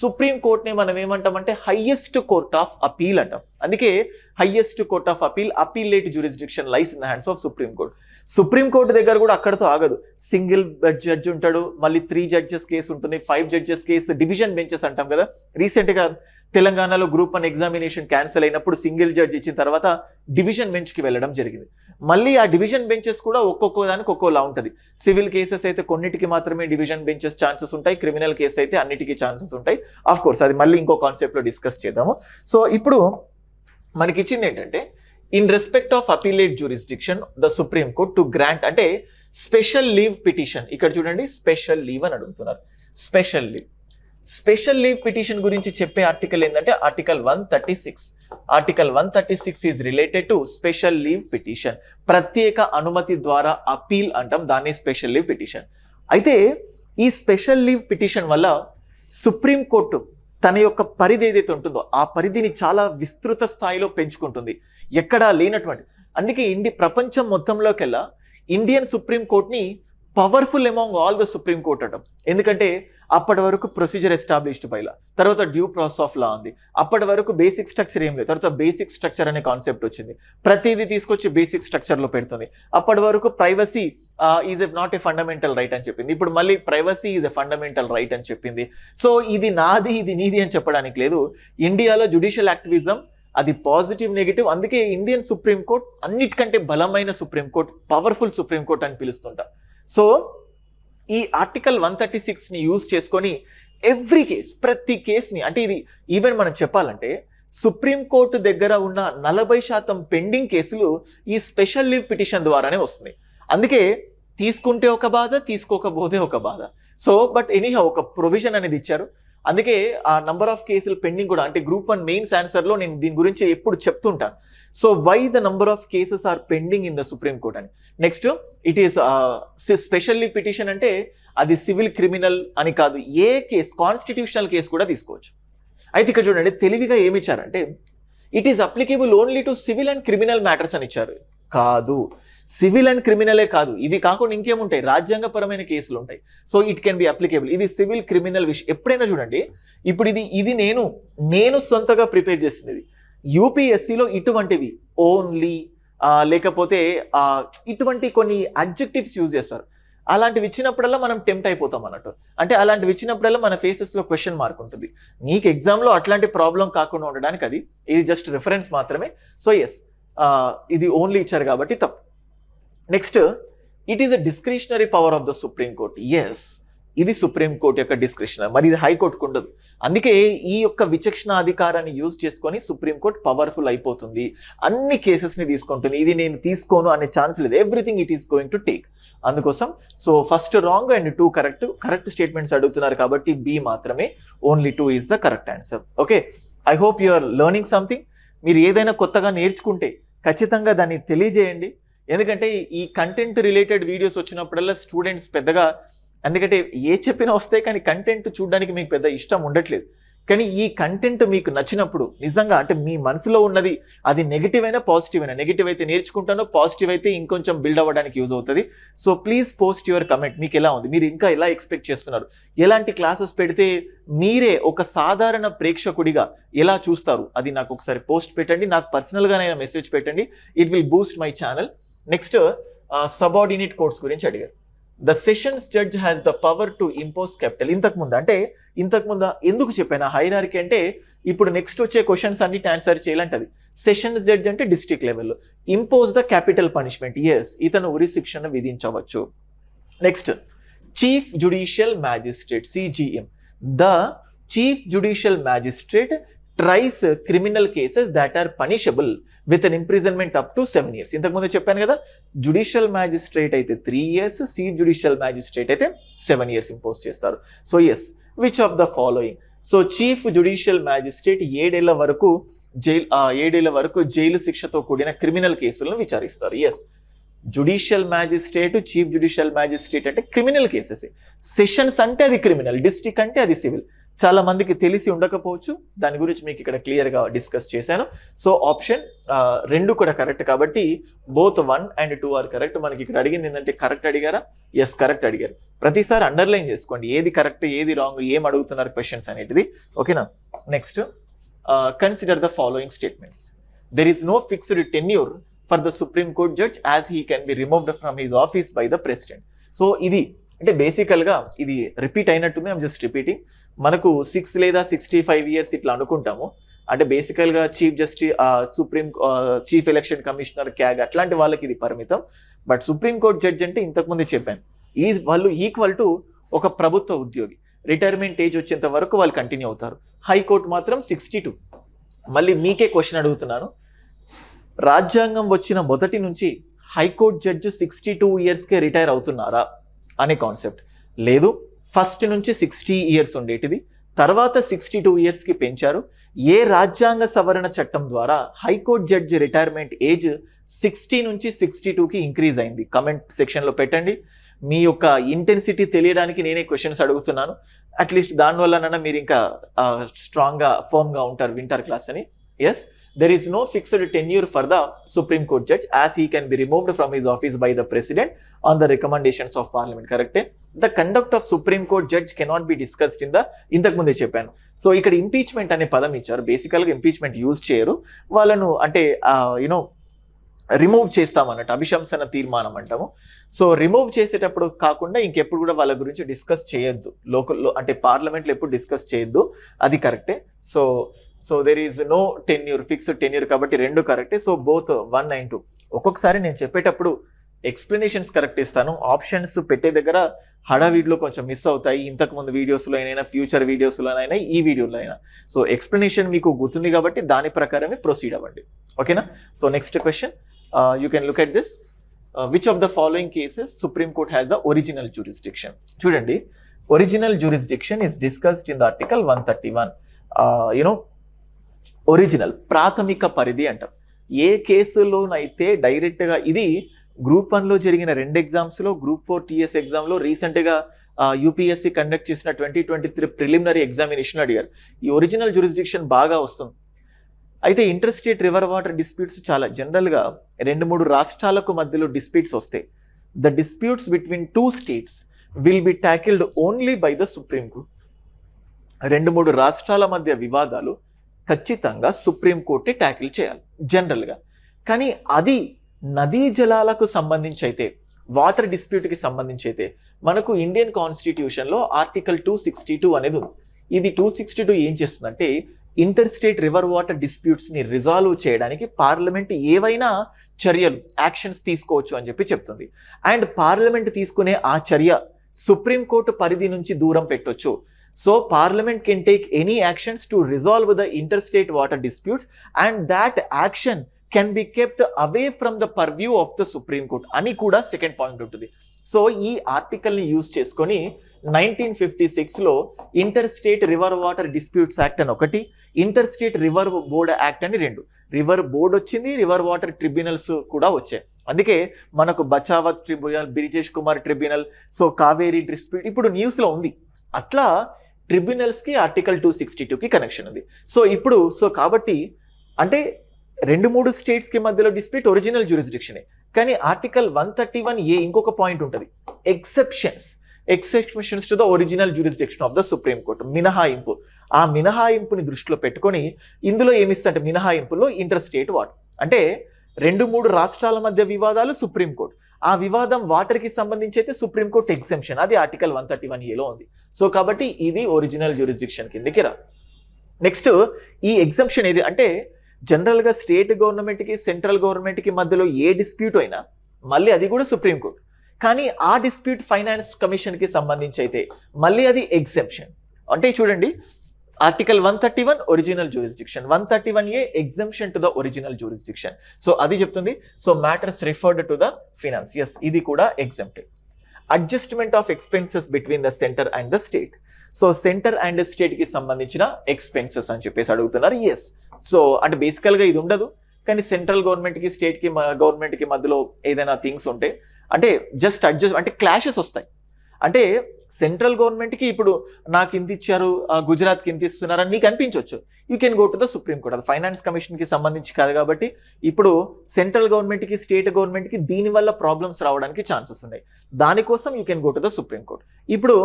సుప్రీం కోర్టుని మనం ఏమంటామంటే హైయెస్ట్ కోర్ట్ ఆఫ్ అపీల్ అంటాం. అందుకే highest court of appeal, appellate jurisdiction lies in the hands of supreme court. Supreme court దగ్గర కూడా అక్కడతో ఆగదు. సింగిల్ జడ్జ్ ఉంటాడు, మళ్ళీ 3 judges కేసు ఉంటుంది, 5 judges కేసు, డివిజన్ బెంచెస్ అంటాం కదా. రీసెంట్గా తెలంగాణలో గ్రూప్ 1 ఎగ్జామినేషన్ క్యాన్సిల్ అయినప్పుడు సింగిల్ జడ్జ్ ఇచ్చిన తర్వాత డివిజన్ బెంచ్కి వెళ్ళడం జరిగింది. మళ్ళీ ఆ డివిజన్ బెంచెస్ కూడా ఒక్కొక్క దానికి ఒక్కోలా ఉంటుంది. సివిల్ కేసెస్ అయితే కొన్నిటికి మాత్రమే డివిజన్ బెంచెస్ ఛాన్సెస్ ఉంటాయి, క్రిమినల్ కేసు అయితే అన్నిటికీ ఛాన్సెస్ ఉంటాయి. ఆఫ్ కోర్స్ అది మళ్ళీ ఇంకో కాన్సెప్ట్లో డిస్కస్ చేద్దాము. సో ఇప్పుడు మనకి ఇచ్చింది ఏంటంటే in respect of appellate jurisdiction the supreme court to grant అంటే స్పెషల్ లీవ్ పిటిషన్. ఇక్కడ చూడండి స్పెషల్ లీవ్ అని అడుగుతున్నారు. స్పెషల్ లీవ్ పిటిషన్ గురించి చెప్పే ఆర్టికల్ ఏంటంటే article 136. Article 136 is related to special leave petition. ప్రత్యేక అనుమతి ద్వారా అపీల్ అంటాం, దాన్ని స్పెషల్ లీవ్ పిటిషన్. అయితే ఈ స్పెషల్ లీవ్ పిటిషన్ వల్ల సుప్రీం కోర్టు తన యొక్క పరిధి ఏదైతే ఉంటుందో ఆ పరిధిని చాలా విస్తృత స్థాయిలో పెంచుకుంటుంది, ఎక్కడా లేనటువంటి. అందుకే ప్రపంచం మొత్తంలోకెల్లా ఇండియన్ సుప్రీం కోర్ట్ని powerful among all the supreme court అంటాం. ఎందుకంటే అప్పటి వరకు ప్రొసీజర్ ఎస్టాబ్లిష్డ్ బై లా, తర్వాత డ్యూ ప్రాసెస్ ఆఫ్ లా ఉంది, అప్పటి వరకు బేసిక్ స్ట్రక్చర్ ఏం లేదు, తర్వాత బేసిక్ స్ట్రక్చర్ అనే కాన్సెప్ట్ వచ్చింది, ప్రతిదీ తీసుకొచ్చి బేసిక్ స్ట్రక్చర్లో పెడుతుంది. అప్పటి వరకు privacy is not a fundamental right అని చెప్పింది, ఇప్పుడు మళ్ళీ privacy is a fundamental right అని చెప్పింది. సో ఇది నాది ఇది నీది అని చెప్పడానికి లేదు. ఇండియాలో జ్యుడిషియల్ యాక్టివిజం అది పాజిటివ్ నెగిటివ్, అందుకే ఇండియన్ సుప్రీంకోర్టు అన్నిటికంటే బలమైన సుప్రీంకోర్టు, పవర్ఫుల్ సుప్రీంకోర్టు అని పిలుస్తుంటా. సో ఈ ఆర్టికల్ 136ని యూజ్ చేసుకొని ఎవ్రీ కేస్, ప్రతి కేసుని, అంటే ఇది ఈవెన్ మనం చెప్పాలంటే సుప్రీంకోర్టు దగ్గర ఉన్న 40% పెండింగ్ కేసులు ఈ స్పెషల్ లీవ్ పిటిషన్ ద్వారానే వస్తుంది. అందుకే తీసుకుంటే ఒక బాధ, తీసుకోకపోతే ఒక బాధ. సో బట్ ఎనీహౌ ఒక ప్రొవిజన్ అనేది ఇచ్చారు. అందుకే ఆ నంబర్ ఆఫ్ కేసులు పెండింగ్ కూడా, అంటే గ్రూప్ 1 మెయిన్స్ ఆన్సర్లో నేను దీని గురించి ఎప్పుడు చెప్తుంటాను. So why the number of cases are pending in the supreme court అని. Next it is special leave petition, అంటే అది సివిల్ క్రిమినల్ అని కాదు, ఏ కేసు కాన్స్టిట్యూషనల్ కేసు కూడా తీసుకోవచ్చు. అయితే ఇక్కడ చూడండి తెలివిగా ఏమి ఇచ్చారంటే it is applicable only to civil and criminal matters అని ఇచ్చారు. కాదు, సివిల్ అండ్ క్రిమినలే కాదు, ఇవి కాకుండా ఇంకేముంటాయి, రాజ్యాంగపరమైన కేసులు ఉంటాయి. So it can be applicable. ఇది సివిల్ క్రిమినల్ విషయం. ఎప్పుడైనా చూడండి, ఇప్పుడు ఇది నేను సొంతగా ప్రిపేర్ చేసింది. ఇది యూపీఎస్సీలో ఇటువంటివి ఓన్లీ లేకపోతే ఇటువంటి కొన్ని అడ్జెక్టివ్స్ యూజ్ చేస్తారు. అలాంటివి ఇచ్చినప్పుడల్లా మనం టెంప్ట్ అయిపోతాం అన్నట్టు. అంటే అలాంటివి ఇచ్చినప్పుడల్లా మన ఫేసెస్లో క్వశ్చన్ మార్క్ ఉంటుంది. మీకు ఎగ్జామ్లో అట్లాంటి ప్రాబ్లం కాకుండా ఉండడానికి ఇది జస్ట్ రిఫరెన్స్ మాత్రమే. సో ఎస్, ఇది ఓన్లీ ఇచ్చారు కాబట్టి తప్పు. Next, it is a discretionary power of the supreme court. Yes, ఇది సుప్రీం కోర్ట్ యొక్క డిస్క్రిషనరీ, మరి ఇది హైకోర్టుకు ఉండదు. అందుకే ఈ యొక్క విచక్షణ అధికారాన్ని యూజ్ చేసుకొని సుప్రీం కోర్ట్ పవర్ఫుల్ అయిపోతుంది, అన్ని కేసెస్ని తీసుకుంటుంది. ఇది నేను తీసుకోను అనే ఛాన్స్ లేదు, everything it is going to take. అందుకోసం so first wrong and 2 correct statements అడుగుతున్నారు కాబట్టి బి మాత్రమే, only 2 is the correct answer. Okay, I hope you are learning something. మీరు ఏదైనా కొత్తగా నేర్చుకుంటే ఖచ్చితంగా దాన్ని తెలియజేయండి. ఎందుకంటే ఈ కంటెంట్ రిలేటెడ్ వీడియోస్ వచ్చినప్పుడల్లా స్టూడెంట్స్ పెద్దగా, ఎందుకంటే ఏ చెప్పినా వస్తాయి కానీ కంటెంట్ చూడడానికి మీకు పెద్ద ఇష్టం ఉండట్లేదు. కానీ ఈ కంటెంట్ మీకు నచ్చినప్పుడు నిజంగా, అంటే మీ మనసులో ఉన్నది అది నెగిటివ్ అయినా పాజిటివ్ అయినా, నెగిటివ్ అయితే నేర్చుకుంటానో, పాజిటివ్ అయితే ఇంకొంచెం బిల్డ్ అవ్వడానికి యూజ్ అవుతుంది. So please post your comment. మీకు ఎలా ఉంది, మీరు ఇంకా ఎలా ఎక్స్పెక్ట్ చేస్తున్నారు, ఎలాంటి క్లాసెస్ పెడితే మీరే ఒక సాధారణ ప్రేక్షకుడిగా ఎలా చూస్తారు, అది నాకు ఒకసారి పోస్ట్ పెట్టండి. నాకు పర్సనల్గానైనా మెసేజ్ పెట్టండి. It will Boost my channel. Next, subordinate courts గురించి అడిగారు. The sessions judge has the power to impose capital. ఇంతకుముందు ఎందుకు చెప్పాను హైరార్కీ అంటే, ఇప్పుడు నెక్స్ట్ వచ్చే క్వశ్చన్స్ అన్నిటి ఆన్సర్ చేయాలంటది. సెషన్స్ జడ్జ్ అంటే డిస్ట్రిక్ట్ లెవెల్లో, impose the capital punishment. Yes, ఇతను ఉరి శిక్షను విధించవచ్చు. Next, chief judicial magistrate, CJM. The chief judicial magistrate tries criminal cases that are punishable with an imprisonment up to 7 years. ఇంతకుముందు చెప్పాను కదా, జ్యుడిషియల్ మ్యాజిస్ట్రేట్ అయితే 3 years, చీఫ్ జ్యుడిషియల్ మ్యాజిస్ట్రేట్ అయితే 7 years ఇంపోజ్ చేస్తారు. So yes, which of the following. So chief judicial magistrate 7 ఏళ్ల వరకు జైలు శిక్షతో కూడిన క్రిమినల్ కేసులను విచారిస్తారు. Yes, judicial magistrate, chief judicial magistrate అంటే క్రిమినల్ కేసెస్. సెషన్స్ అంటే అది క్రిమినల్, డిస్ట్రిక్ట్ అంటే అది సివిల్. చాలా మందికి తెలిసి ఉండకపోవచ్చు, దాని గురించి మీకు ఇక్కడ క్లియర్గా డిస్కస్ చేశాను. సో ఆప్షన్ 2 కూడా కరెక్ట్ కాబట్టి బోత్ 1 and 2 ఆర్ కరెక్ట్. మనకి ఇక్కడ అడిగింది ఏంటంటే కరెక్ట్ అడిగారా? ఎస్, కరెక్ట్ అడిగారు. ప్రతిసారి అండర్లైన్ చేసుకోండి ఏది కరెక్ట్ ఏది రాంగ్, ఏం అడుగుతున్నారు క్వశ్చన్స్ అనేటిది. ఓకేనా? Next, consider the following statements. There is no fixed tenure for the supreme court judge as he can be removed from his office by the president. So ఇది అంటే బేసికల్గా ఇది రిపీట్ అయినట్టుంది, ఐమ్ జస్ట్ రిపీటింగ్. మనకు 6 లేదా 65 years ఇట్లా అనుకుంటాము. అంటే బేసికల్గా చీఫ్ ఎలక్షన్ కమిషనర్, క్యాగ్ అట్లాంటి వాళ్ళకి ఇది పరిమితం. బట్ సుప్రీంకోర్టు జడ్జ్ అంటే ఇంతకుముందే చెప్పాను, వాళ్ళు ఈక్వల్ టు ఒక ప్రభుత్వ ఉద్యోగి. రిటైర్మెంట్ ఏజ్ వచ్చేంత వరకు వాళ్ళు కంటిన్యూ అవుతారు. హైకోర్టు మాత్రం 62. మళ్ళీ మీకే క్వశ్చన్ అడుగుతున్నాను, రాజ్యాంగం వచ్చిన మొదటి నుంచి హైకోర్టు జడ్జి 62 yearsకే రిటైర్ అవుతున్నారా అనే కాన్సెప్ట్ లేదు. ఫస్ట్ నుంచి 60 years ఉండేటిది, తర్వాత 62 yearsకి పెంచారు. ఏ రాజ్యాంగ సవరణ చట్టం ద్వారా హైకోర్టు జడ్జి రిటైర్మెంట్ ఏజ్ 60 నుంచి 62కి ఇంక్రీజ్ అయింది? కమెంట్ సెక్షన్లో పెట్టండి. మీ యొక్క ఇంటెన్సిటీ తెలియడానికి నేనే క్వశ్చన్స్ అడుగుతున్నాను. అట్లీస్ట్ దానివల్లనైనా మీరు ఇంకా స్ట్రాంగ్గా ఫర్మ్గా ఉంటారు వింటర్ క్లాస్ అని. Yes, there is no fixed tenure for the Supreme Court judge as he can be removed from his office by the president on the recommendations of parliament. Correct? The conduct of Supreme Court judge cannot be discussed in the ఇంతకు ముందే చెప్పాను. సో ఇక్కడ ఇంపీచ్మెంట్ అనే పదం ఇచ్చారు. బేసికల్గా ఇంపీచ్మెంట్ యూజ్ చేయరు, వాళ్ళను అంటే యూనో రిమూవ్ చేస్తామన్నట్టు, అభిశంసన తీర్మానం అంటాము. సో రిమూవ్ చేసేటప్పుడు కాకుండా ఇంకెప్పుడు కూడా వాళ్ళ గురించి డిస్కస్ చేయొద్దు లోకల్లో, అంటే పార్లమెంట్లో ఎప్పుడు డిస్కస్ చేయొద్దు, అది కరెక్టే. So there is no tenure, fixed tenure, కాబట్టి రెండు కరెక్టే. So both 1 and 2. ఒక్కొక్కసారి నేను చెప్పేటప్పుడు ఎక్స్ప్లెనేషన్స్ కరెక్ట్ ఇస్తాను, ఆప్షన్స్ పెట్టే దగ్గర హడావిడిలో కొంచెం మిస్ అవుతాయి, ఇంతకుముందు వీడియోస్లో అయినా ఫ్యూచర్ వీడియోస్లో అయినా ఈ వీడియోలో అయినా. సో ఎక్స్ప్లెనేషన్ మీకు గుర్తుంది కాబట్టి దాని ప్రకారమే ప్రొసీడ్ అవ్వండి, ఓకేనా. So next question, you can look at this. Which of the following cases supreme court has the original jurisdiction? చూడండి, original jurisdiction is discussed in the article 131. Original ప్రాథమిక పరిధి అంటాం. ఏ కేసులోనైతే డైరెక్ట్గా, ఇది గ్రూప్ 1లో జరిగిన 2 ఎగ్జామ్స్లో, గ్రూప్ 4 TS ఎగ్జామ్లో, రీసెంట్గా యూపీఎస్సీ కండక్ట్ చేసిన 2023 ప్రిలిమినరీ ఎగ్జామినేషన్ అడిగారు. ఈ ఒరిజినల్ జ్యూరిస్డిక్షన్ బాగా వస్తుంది. అయితే inter state river water disputes చాలా జనరల్గా 2-3 రాష్ట్రాలకు మధ్యలో డిస్ప్యూట్స్ వస్తాయి. The disputes between 2 states will be tackled only by the supreme court. 2-3 రాష్ట్రాల మధ్య వివాదాలు ఖచ్చితంగా సుప్రీం కోర్టే ట్యాకిల్ చేయాలి జనరల్గా. కానీ అది నదీ జలాలకు సంబంధించి అయితే, వాటర్ డిస్ప్యూట్కి సంబంధించి అయితే మనకు ఇండియన్ కాన్స్టిట్యూషన్లో ఆర్టికల్ 262 అనేది ఉంది. ఇది 262 ఏం చేస్తుందంటే, ఇంటర్ స్టేట్ రివర్ వాటర్ డిస్ప్యూట్స్ని రిజాల్వ్ చేయడానికి పార్లమెంట్ ఏవైనా చర్యలు, యాక్షన్స్ తీసుకోవచ్చు అని చెప్పి చెప్తుంది. అండ్ పార్లమెంట్ తీసుకునే ఆ చర్య సుప్రీంకోర్టు పరిధి నుంచి దూరం పెట్టొచ్చు. So parliament can take any actions to resolve the inter state water disputes and that action can be kept away from the purview of the supreme court అని కూడా సెకండ్ పాయింట్ ఉంటుంది. సో ఈ ఆర్టికల్ని యూజ్ చేసుకొని 1956లో inter state river water disputes act అని ఒకటి, inter state river board act అని 2. రివర్ బోర్డ్ వచ్చింది, రివర్ వాటర్ ట్రిబ్యునల్స్ కూడా వచ్చాయి. అందుకే మనకు Bachawat tribunal, Brijesh Kumar tribunal, so Kaveri dispute ఇప్పుడు న్యూస్లో ఉంది. అట్లా ట్రిబ్యునల్స్కి ఆర్టికల్ 262కి కనెక్షన్ ఉంది. సో కాబట్టి అంటే 2-3 స్టేట్స్కి మధ్యలో డిస్ప్యూట్ ఒరిజినల్ జ్యూరిస్డిక్షనే. కానీ ఆర్టికల్ 131A ఇంకొక పాయింట్ ఉంటుంది, exceptions to the original jurisdiction of the supreme court, మినహాయింపు. ఆ మినహాయింపుని దృష్టిలో పెట్టుకొని ఇందులో ఏమిస్తుంటే, మినహాయింపులో ఇంటర్ స్టేట్ వాటర్ అంటే 2-3 రాష్ట్రాల మధ్య వివాదాలు సుప్రీంకోర్టు, ఆ వివాదం వాటర్కి సంబంధించి అయితే సుప్రీంకోర్టు ఎగ్జెంప్షన్, అది ఆర్టికల్ 131Aలో ఉంది. సో కాబట్టి ఇది ఒరిజినల్ జ్యూరిస్డిక్షన్ కిందకి రా. నెక్స్ట్ ఈ ఎగ్జెంప్షన్ ఏది అంటే, జనరల్గా స్టేట్ గవర్నమెంట్కి సెంట్రల్ గవర్నమెంట్కి మధ్యలో ఏ డిస్ప్యూట్ అయినా మళ్ళీ అది కూడా సుప్రీంకోర్టు, కానీ ఆ డిస్ప్యూట్ ఫైనాన్స్ కమిషన్కి సంబంధించి అయితే మళ్ళీ అది ఎగ్జెంప్షన్. అంటే చూడండి, article 131 original jurisdiction, 131A exemption to the original jurisdiction. So అది చెప్తుంది. So matters referred to the finance, yes ఇది కూడా exempted. Adjustment of expenses between the centre and the state. So centre and స్టేట్కి సంబంధించిన ఎక్స్పెన్సెస్ అని చెప్పేసి అడుగుతున్నారు. ఎస్, సో అంటే బేసికల్గా ఇది ఉండదు, కానీ సెంట్రల్ గవర్నమెంట్కి స్టేట్కి గవర్నమెంట్కి మధ్యలో ఏదైనా థింగ్స్ ఉంటే అంటే జస్ట్ అడ్జస్ట్ అంటే క్లాషెస్ వస్తాయి. అంటే సెంట్రల్ గవర్నమెంట్కి ఇప్పుడు నాకు ఇంత ఇచ్చారు, గుజరాత్కి ఇంత ఇస్తున్నారని నీకు అనిపించవచ్చు, you can go to the supreme court. అది ఫైనాన్స్ కమిషన్కి సంబంధించి కాదు కాబట్టి ఇప్పుడు సెంట్రల్ గవర్నమెంట్కి స్టేట్ గవర్నమెంట్కి దీనివల్ల ప్రాబ్లమ్స్ రావడానికి ఛాన్సెస్ ఉన్నాయి. దానికోసం you can go to the supreme court. ఇప్పుడు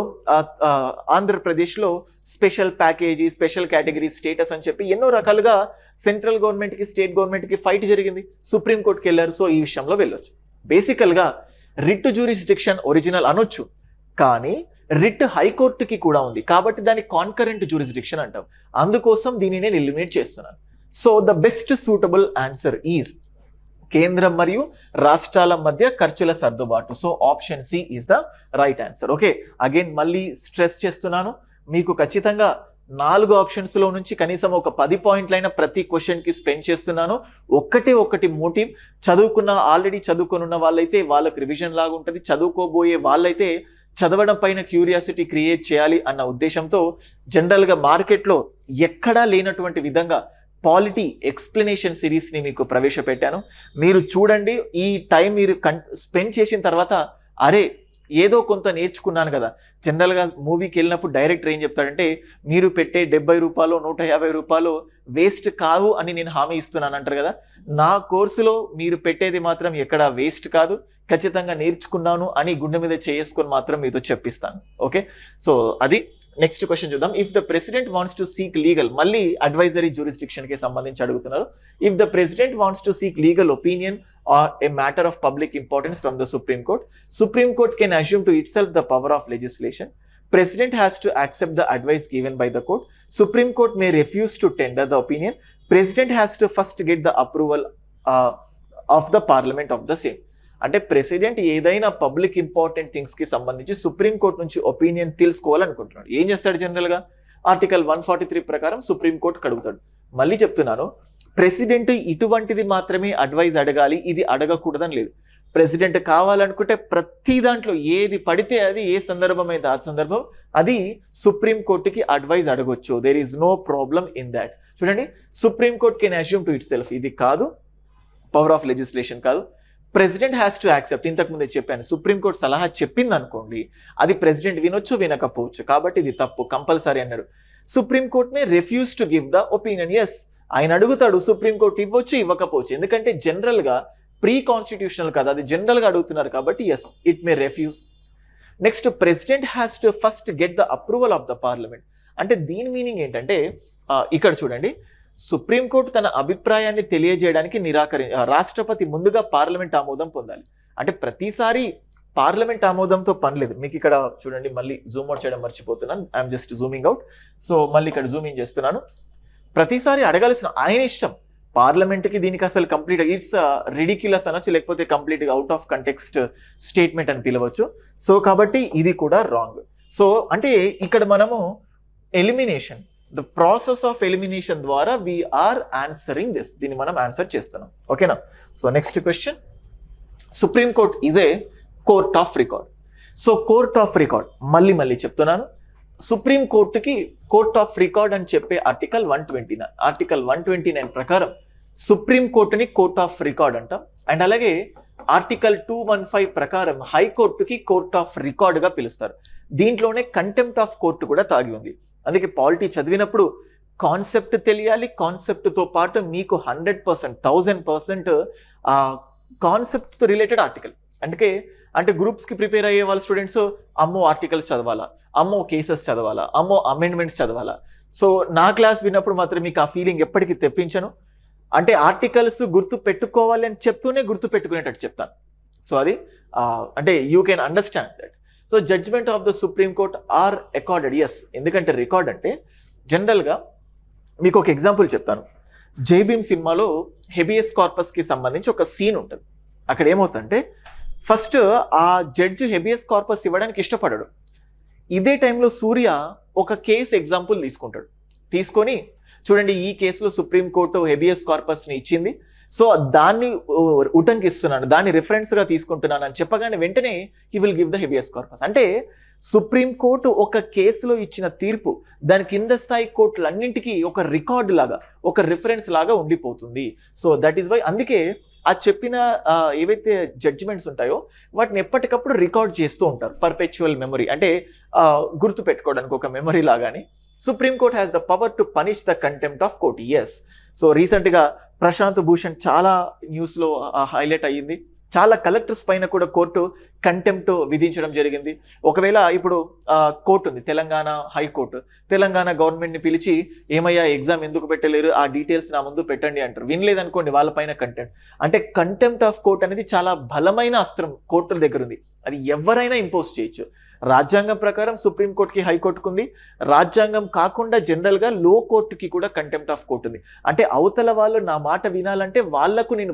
ఆంధ్రప్రదేశ్లో special package, special category status అని చెప్పి ఎన్నో రకాలుగా సెంట్రల్ గవర్నమెంట్కి స్టేట్ గవర్నమెంట్కి ఫైట్ జరిగింది, సుప్రీం కోర్టుకి వెళ్ళారు. సో ఈ విషయంలో వెళ్ళొచ్చు. బేసికల్గా రిట్ జ్యూరిస్డిక్షన్ ఒరిజినల్ అనొచ్చు, కానీ రిట్ హైకోర్టుకి కూడా ఉంది కాబట్టి దాన్ని కాన్కరెంట్ జ్యూరిస్డిక్షన్ అంటాం. అందుకోసం దీన్ని నేను ఎలిమినేట్ చేస్తున్నాను. So the best suitable answer is కేంద్రం మరియు రాష్ట్రాల మధ్య ఖర్చుల సర్దుబాటు. So option C is the right answer. Okay, again మళ్ళీ స్ట్రెస్ చేస్తున్నాను, మీకు ఖచ్చితంగా 4 ఆప్షన్స్లో నుంచి కనీసం ఒక 10 పాయింట్లైనా ప్రతి క్వశ్చన్కి స్పెండ్ చేస్తున్నాను. ఒకటి మోటివ్, ఆల్రెడీ చదువుకొని ఉన్న వాళ్ళైతే వాళ్ళకి రివిజన్ లాగా ఉంటుంది, చదువుకోబోయే వాళ్ళైతే చదవడం పైన క్యూరియాసిటీ క్రియేట్ చేయాలి అన్న ఉద్దేశంతో జనరల్గా మార్కెట్లో ఎక్కడా లేనటువంటి విధంగా పాలిటీ ఎక్స్ప్లెనేషన్ సిరీస్ని మీకు ప్రవేశపెట్టాను. మీరు చూడండి, ఈ టైం మీరు స్పెండ్ చేసిన తర్వాత అరే ఏదో కొంత నేర్చుకున్నాను కదా. జనరల్గా మూవీకి వెళ్ళినప్పుడు డైరెక్టర్ ఏం చెప్తాడంటే, మీరు పెట్టే 70 రూపాయలు 150 రూపాయలు వేస్ట్ కాదు అని నేను హామీ ఇస్తున్నాను అంటారు కదా. నా కోర్సులో మీరు పెట్టేది మాత్రం ఎక్కడ వేస్ట్ కాదు, ఖచ్చితంగా నేర్చుకున్నాను అని గుండె మీద చేసుకొని మాత్రం మీతో చెప్పిస్తాను. ఓకే, సో అది. నెక్స్ట్ క్వశ్చన్ చూద్దాం. If the president wants to seek legal, మళ్ళీ అడ్వైజరీ జ్యూరిస్డిక్షన్ కి సంబంధించి అడుగుతున్నారు. If the president wants to seek legal opinion or a matter of public importance from the Supreme Court, Supreme Court can assume to itself the power of legislation. President has to accept the advice given by the court. Supreme Court may refuse to tender the opinion. President has to first get the approval of the parliament of the same. అంటే ప్రెసిడెంట్ ఏదైనా పబ్లిక్ ఇంపార్టెంట్ థింగ్స్ కి సంబంధించి సుప్రీంకోర్టు నుంచి ఒపీనియన్ తెలుసుకోవాలనుకుంటున్నాడు. ఏం చేస్తాడు జనరల్గా? ఆర్టికల్ 143 ప్రకారం సుప్రీంకోర్టుకు అడుగుతాడు. మళ్ళీ చెప్తున్నాను, ప్రెసిడెంట్ ఇటువంటిది మాత్రమే అడ్వైజ్ అడగాలి, ఇది అడగకూడదని లేదు. ప్రెసిడెంట్ కావాలనుకుంటే ప్రతి దాంట్లో ఏది పడితే అది, ఏ సందర్భం అయితే ఆ సందర్భం అది సుప్రీంకోర్టుకి అడ్వైజ్ అడగొచ్చు. There is no problem in that. చూడండి, supreme court can assume to itself, ఇది కాదు, పవర్ ఆఫ్ లెజిస్లేషన్ కాదు. ప్రెసిడెంట్ హ్యాస్ టు యాక్సెప్ట్, ఇంతకుముందే చెప్పాను, సుప్రీంకోర్టు సలహా చెప్పింది అనుకోండి, అది ప్రెసిడెంట్ వినొచ్చు వినకపోవచ్చు, కాబట్టి ఇది తప్పు, కంపల్సరీ అన్నాడు. Supreme court may refuse to give the opinion. Yes, ఆయన అడుగుతాడు, సుప్రీంకోర్టు ఇవ్వచ్చు ఇవ్వకపోవచ్చు, ఎందుకంటే జనరల్గా ప్రీ కాన్స్టిట్యూషనల్ కదా, అది జనరల్గా అడుగుతున్నారు కాబట్టి yes, it may refuse. Next, president has to first get the approval of the parliament. అంటే దీని మీనింగ్ ఏంటంటే, ఇక్కడ చూడండి, సుప్రీంకోర్టు తన అభిప్రాయాన్ని తెలియజేయడానికి రాష్ట్రపతి ముందుగా పార్లమెంట్ ఆమోదం పొందాలి. అంటే ప్రతిసారి పార్లమెంట్ ఆమోదంతో పని లేదు. మీకు ఇక్కడ చూడండి, మళ్ళీ జూమ్ అవుట్ చేయడం మర్చిపోతున్నాను, I'm just zooming out. So మళ్ళీ ఇక్కడ జూమ్ ఇన్ చేస్తున్నాను. ప్రతిసారి అడగాల్సిన ఆయన ఇష్టం. పార్లమెంట్కి దీనికి అసలు కంప్లీట్ ఇట్స్ రిడిక్యులస్ అనొచ్చు, లేకపోతే కంప్లీట్గా అవుట్ ఆఫ్ కంటెక్స్ట్ స్టేట్మెంట్ అని పిలవచ్చు. సో కాబట్టి ఇది కూడా రాంగ్. సో అంటే ఇక్కడ మనము elimination, the process of elimination ద్వారా వీఆర్ ఆన్సరింగ్ దిస్, దీన్ని మనం ఆన్సర్ చేస్తున్నాం. ఓకేనా? So next question, supreme court is a court of record. So court of record మళ్ళీ చెప్తున్నాను, సుప్రీం కోర్టుకి కోర్ట్ ఆఫ్ రికార్డ్ అని చెప్పే ఆర్టికల్ 129. ఆర్టికల్ 129 ప్రకారం సుప్రీం కోర్టుని కోర్ట్ ఆఫ్ రికార్డ్ అంటాం. అండ్ అలాగే ఆర్టికల్ 215 ప్రకారం హైకోర్టుకి కోర్ట్ ఆఫ్ రికార్డ్గా పిలుస్తారు. దీంట్లోనే కంటెంప్ట్ ఆఫ్ కోర్టు కూడా తాగి ఉంది. అందుకే పాలిటీ చదివినప్పుడు కాన్సెప్ట్ తెలియాలి, కాన్సెప్ట్తో పాటు మీకు 100%, 1000% కాన్సెప్ట్తో రిలేటెడ్ ఆర్టికల్. అంటే గ్రూప్స్కి ప్రిపేర్ అయ్యే వాళ్ళ స్టూడెంట్స్ అమ్మో ఆర్టికల్స్ చదవాలా, అమ్మో కేసెస్ చదవాలా, అమ్మో అమెండ్మెంట్స్ చదవాలా. సో నా క్లాస్ విన్నప్పుడు మాత్రం మీకు ఆ ఫీలింగ్ ఎప్పటికీ తెప్పించను. అంటే ఆర్టికల్స్ గుర్తు పెట్టుకోవాలి అని చెప్తూనే గుర్తు పెట్టుకునేటట్టు చెప్తాను. సో అది అంటే you can understand that. So judgement of the supreme court are recorded. Yes, ఎందుకంటే రికార్డ్ అంటే జనరల్గా మీకు ఒక ఎగ్జాంపుల్ చెప్తాను. జై భీమ్ సినిమాలో హెబియస్ కార్పస్కి సంబంధించి ఒక సీన్ ఉంటుంది. అక్కడ ఏమవుతుందంటే ఫస్ట్ ఆ జడ్జి హెబియస్ కార్పస్ ఇవ్వడానికి ఇష్టపడడు. ఇదే టైంలో సూర్య ఒక కేసు ఎగ్జాంపుల్ తీసుకొని చూడండి, ఈ కేసులో సుప్రీంకోర్టు హెబియస్ కార్పస్ని ఇచ్చింది, సో దాన్ని ఉటంకిస్తున్నాను, దాన్ని రిఫరెన్స్గా తీసుకుంటున్నాను అని చెప్పగానే వెంటనే he will give the habeas corpus. అంటే సుప్రీంకోర్టు ఒక కేసులో ఇచ్చిన తీర్పు దాని కింద స్థాయి కోర్టులన్నింటికీ ఒక రికార్డు లాగా, ఒక రిఫరెన్స్ లాగా ఉండిపోతుంది. సో దట్ ఈస్ వై, అందుకే ఆ చెప్పిన ఏవైతే జడ్జిమెంట్స్ ఉంటాయో వాటిని ఎప్పటికప్పుడు రికార్డ్ చేస్తూ ఉంటారు. పర్పెచువల్ మెమరీ, అంటే గుర్తు పెట్టుకోవడానికి ఒక మెమరీ లాగాని. Supreme court has the power to punish the contempt of court. Yes. So రీసెంట్గా ప్రశాంత్ భూషణ్ చాలా న్యూస్లో హైలైట్ అయ్యింది. చాలా కలెక్టర్స్ పైన కూడా కోర్టు కంటెంప్ట్ విధించడం జరిగింది. ఒకవేళ ఇప్పుడు కోర్టు ఉంది, తెలంగాణ హైకోర్టు, తెలంగాణ గవర్నమెంట్ని పిలిచి ఏమయ్యా ఎగ్జామ్ ఎందుకు పెట్టలేరు, ఆ డీటెయిల్స్ నా ముందు పెట్టండి అంటారు. వినలేదనుకోండి, వాళ్ళపైన కంటెంప్ట్. అంటే కంటెంప్ట్ ఆఫ్ కోర్ట్ అనేది చాలా బలమైన అస్త్రం కోర్టుల దగ్గర ఉంది. అది ఎవరైనా ఇంపోజ్ చేయొచ్చు. రాజ్యాంగం ప్రకారం సుప్రీంకోర్టుకి హైకోర్టుకు ఉంది. రాజ్యాంగం కాకుండా జనరల్గా లో కోర్టుకి కూడా కంటెంప్ట్ ఆఫ్ కోర్టు ఉంది. అంటే అవతల వాళ్ళు నా మాట వినాలంటే వాళ్లకు నేను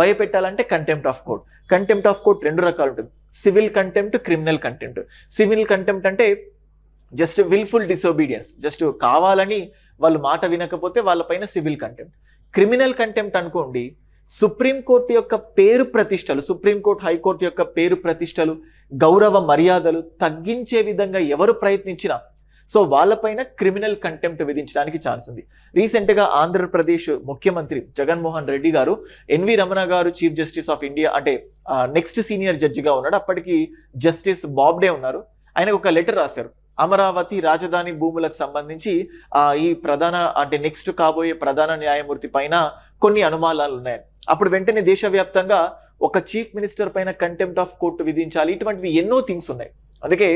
భయపెట్టాలంటే contempt of court. Contempt of court 2 రకాలు ఉంటుంది, civil contempt, criminal contempt. Civil contempt అంటే జస్ట్ విల్ఫుల్ డిసోబీడియన్స్, జస్ట్ కావాలని వాళ్ళు మాట వినకపోతే వాళ్ళపైన సివిల్ కంటెంప్ట్. క్రిమినల్ కంటెంప్ట్ అనుకోండి, సుప్రీంకోర్టు యొక్క పేరు ప్రతిష్టలు, సుప్రీంకోర్టు హైకోర్టు యొక్క పేరు ప్రతిష్టలు, గౌరవ మర్యాదలు తగ్గించే విధంగా ఎవరు ప్రయత్నించినా, సో వాళ్ళపైన క్రిమినల్ కంటెంప్ట్ విధించడానికి ఛాన్స్ ఉంది. రీసెంట్గా ఆంధ్రప్రదేశ్ ముఖ్యమంత్రి జగన్మోహన్ రెడ్డి గారు ఎన్వి రమణ గారు చీఫ్ జస్టిస్ ఆఫ్ ఇండియా అంటే నెక్స్ట్ సీనియర్ జడ్జిగా ఉన్నాడు, అప్పటికి జస్టిస్ బాబ్డే ఉన్నారు. ఆయనకు ఒక లెటర్ రాశారు. అమరావతి రాజధాని భూములకు సంబంధించి ఈ ప్రధాన అంటే నెక్స్ట్ కాబోయే ప్రధాన న్యాయమూర్తి పైన కొన్ని అనుమానాలు ఉన్నాయి. అప్పుడు వెంటనే దేశవ్యాప్తంగా ఒక చీఫ్ మినిస్టర్ పైన కంటెంప్ట్ ఆఫ్ కోర్టు విధించాలి, ఇటువంటివి ఎన్నో థింగ్స్ ఉన్నాయి. అందుకే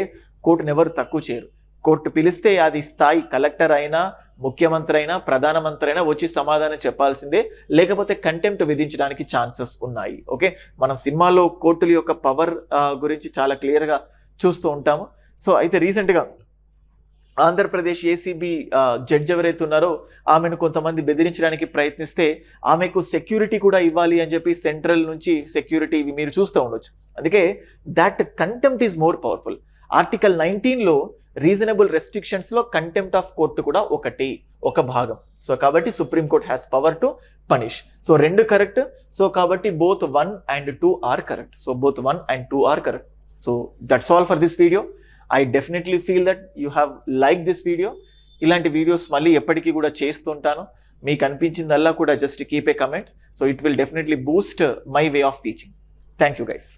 కోర్టును ఎవరు తక్కువ చేయరు. కోర్టు పిలిస్తే అది స్థాయి కలెక్టర్ అయినా, ముఖ్యమంత్రి అయినా, ప్రధానమంత్రి అయినా వచ్చి సమాధానం చెప్పాల్సిందే, లేకపోతే కంటెంప్ట్ విధించడానికి ఛాన్సెస్ ఉన్నాయి. ఓకే, మనం సినిమాలో కోర్టుల యొక్క పవర్ గురించి చాలా క్లియర్గా చూస్తూ ఉంటాము. సో అయితే రీసెంట్గా ఆంధ్రప్రదేశ్ ఏసీబీ జడ్జ్ ఎవరైతే ఉన్నారో ఆమెను కొంతమంది బెదిరించడానికి ప్రయత్నిస్తే ఆమెకు సెక్యూరిటీ కూడా ఇవ్వాలి అని చెప్పి సెంట్రల్ నుంచి సెక్యూరిటీ ఇవి మీరు చూస్తూ ఉండొచ్చు. అందుకే that contempt is more powerful. Article 19లో రీజనబుల్ రెస్ట్రిక్షన్స్లో కంటెంప్ట్ ఆఫ్ కోర్టు కూడా ఒక భాగం. సో కాబట్టి supreme court has power to punish. So రెండు కరెక్ట్. సో కాబట్టి both 1 and 2 are correct. So both 1 and 2 are correct. So that's all for this video. I definitely feel that you have liked this video. ఇలాంటి వీడియోస్ మళ్ళీ ఎప్పటికీ కూడా చేస్తుంటాను. మీకు అనిపించిందల్లా కూడా just keep a comment. So it will definitely Boost my way of teaching. Thank you guys.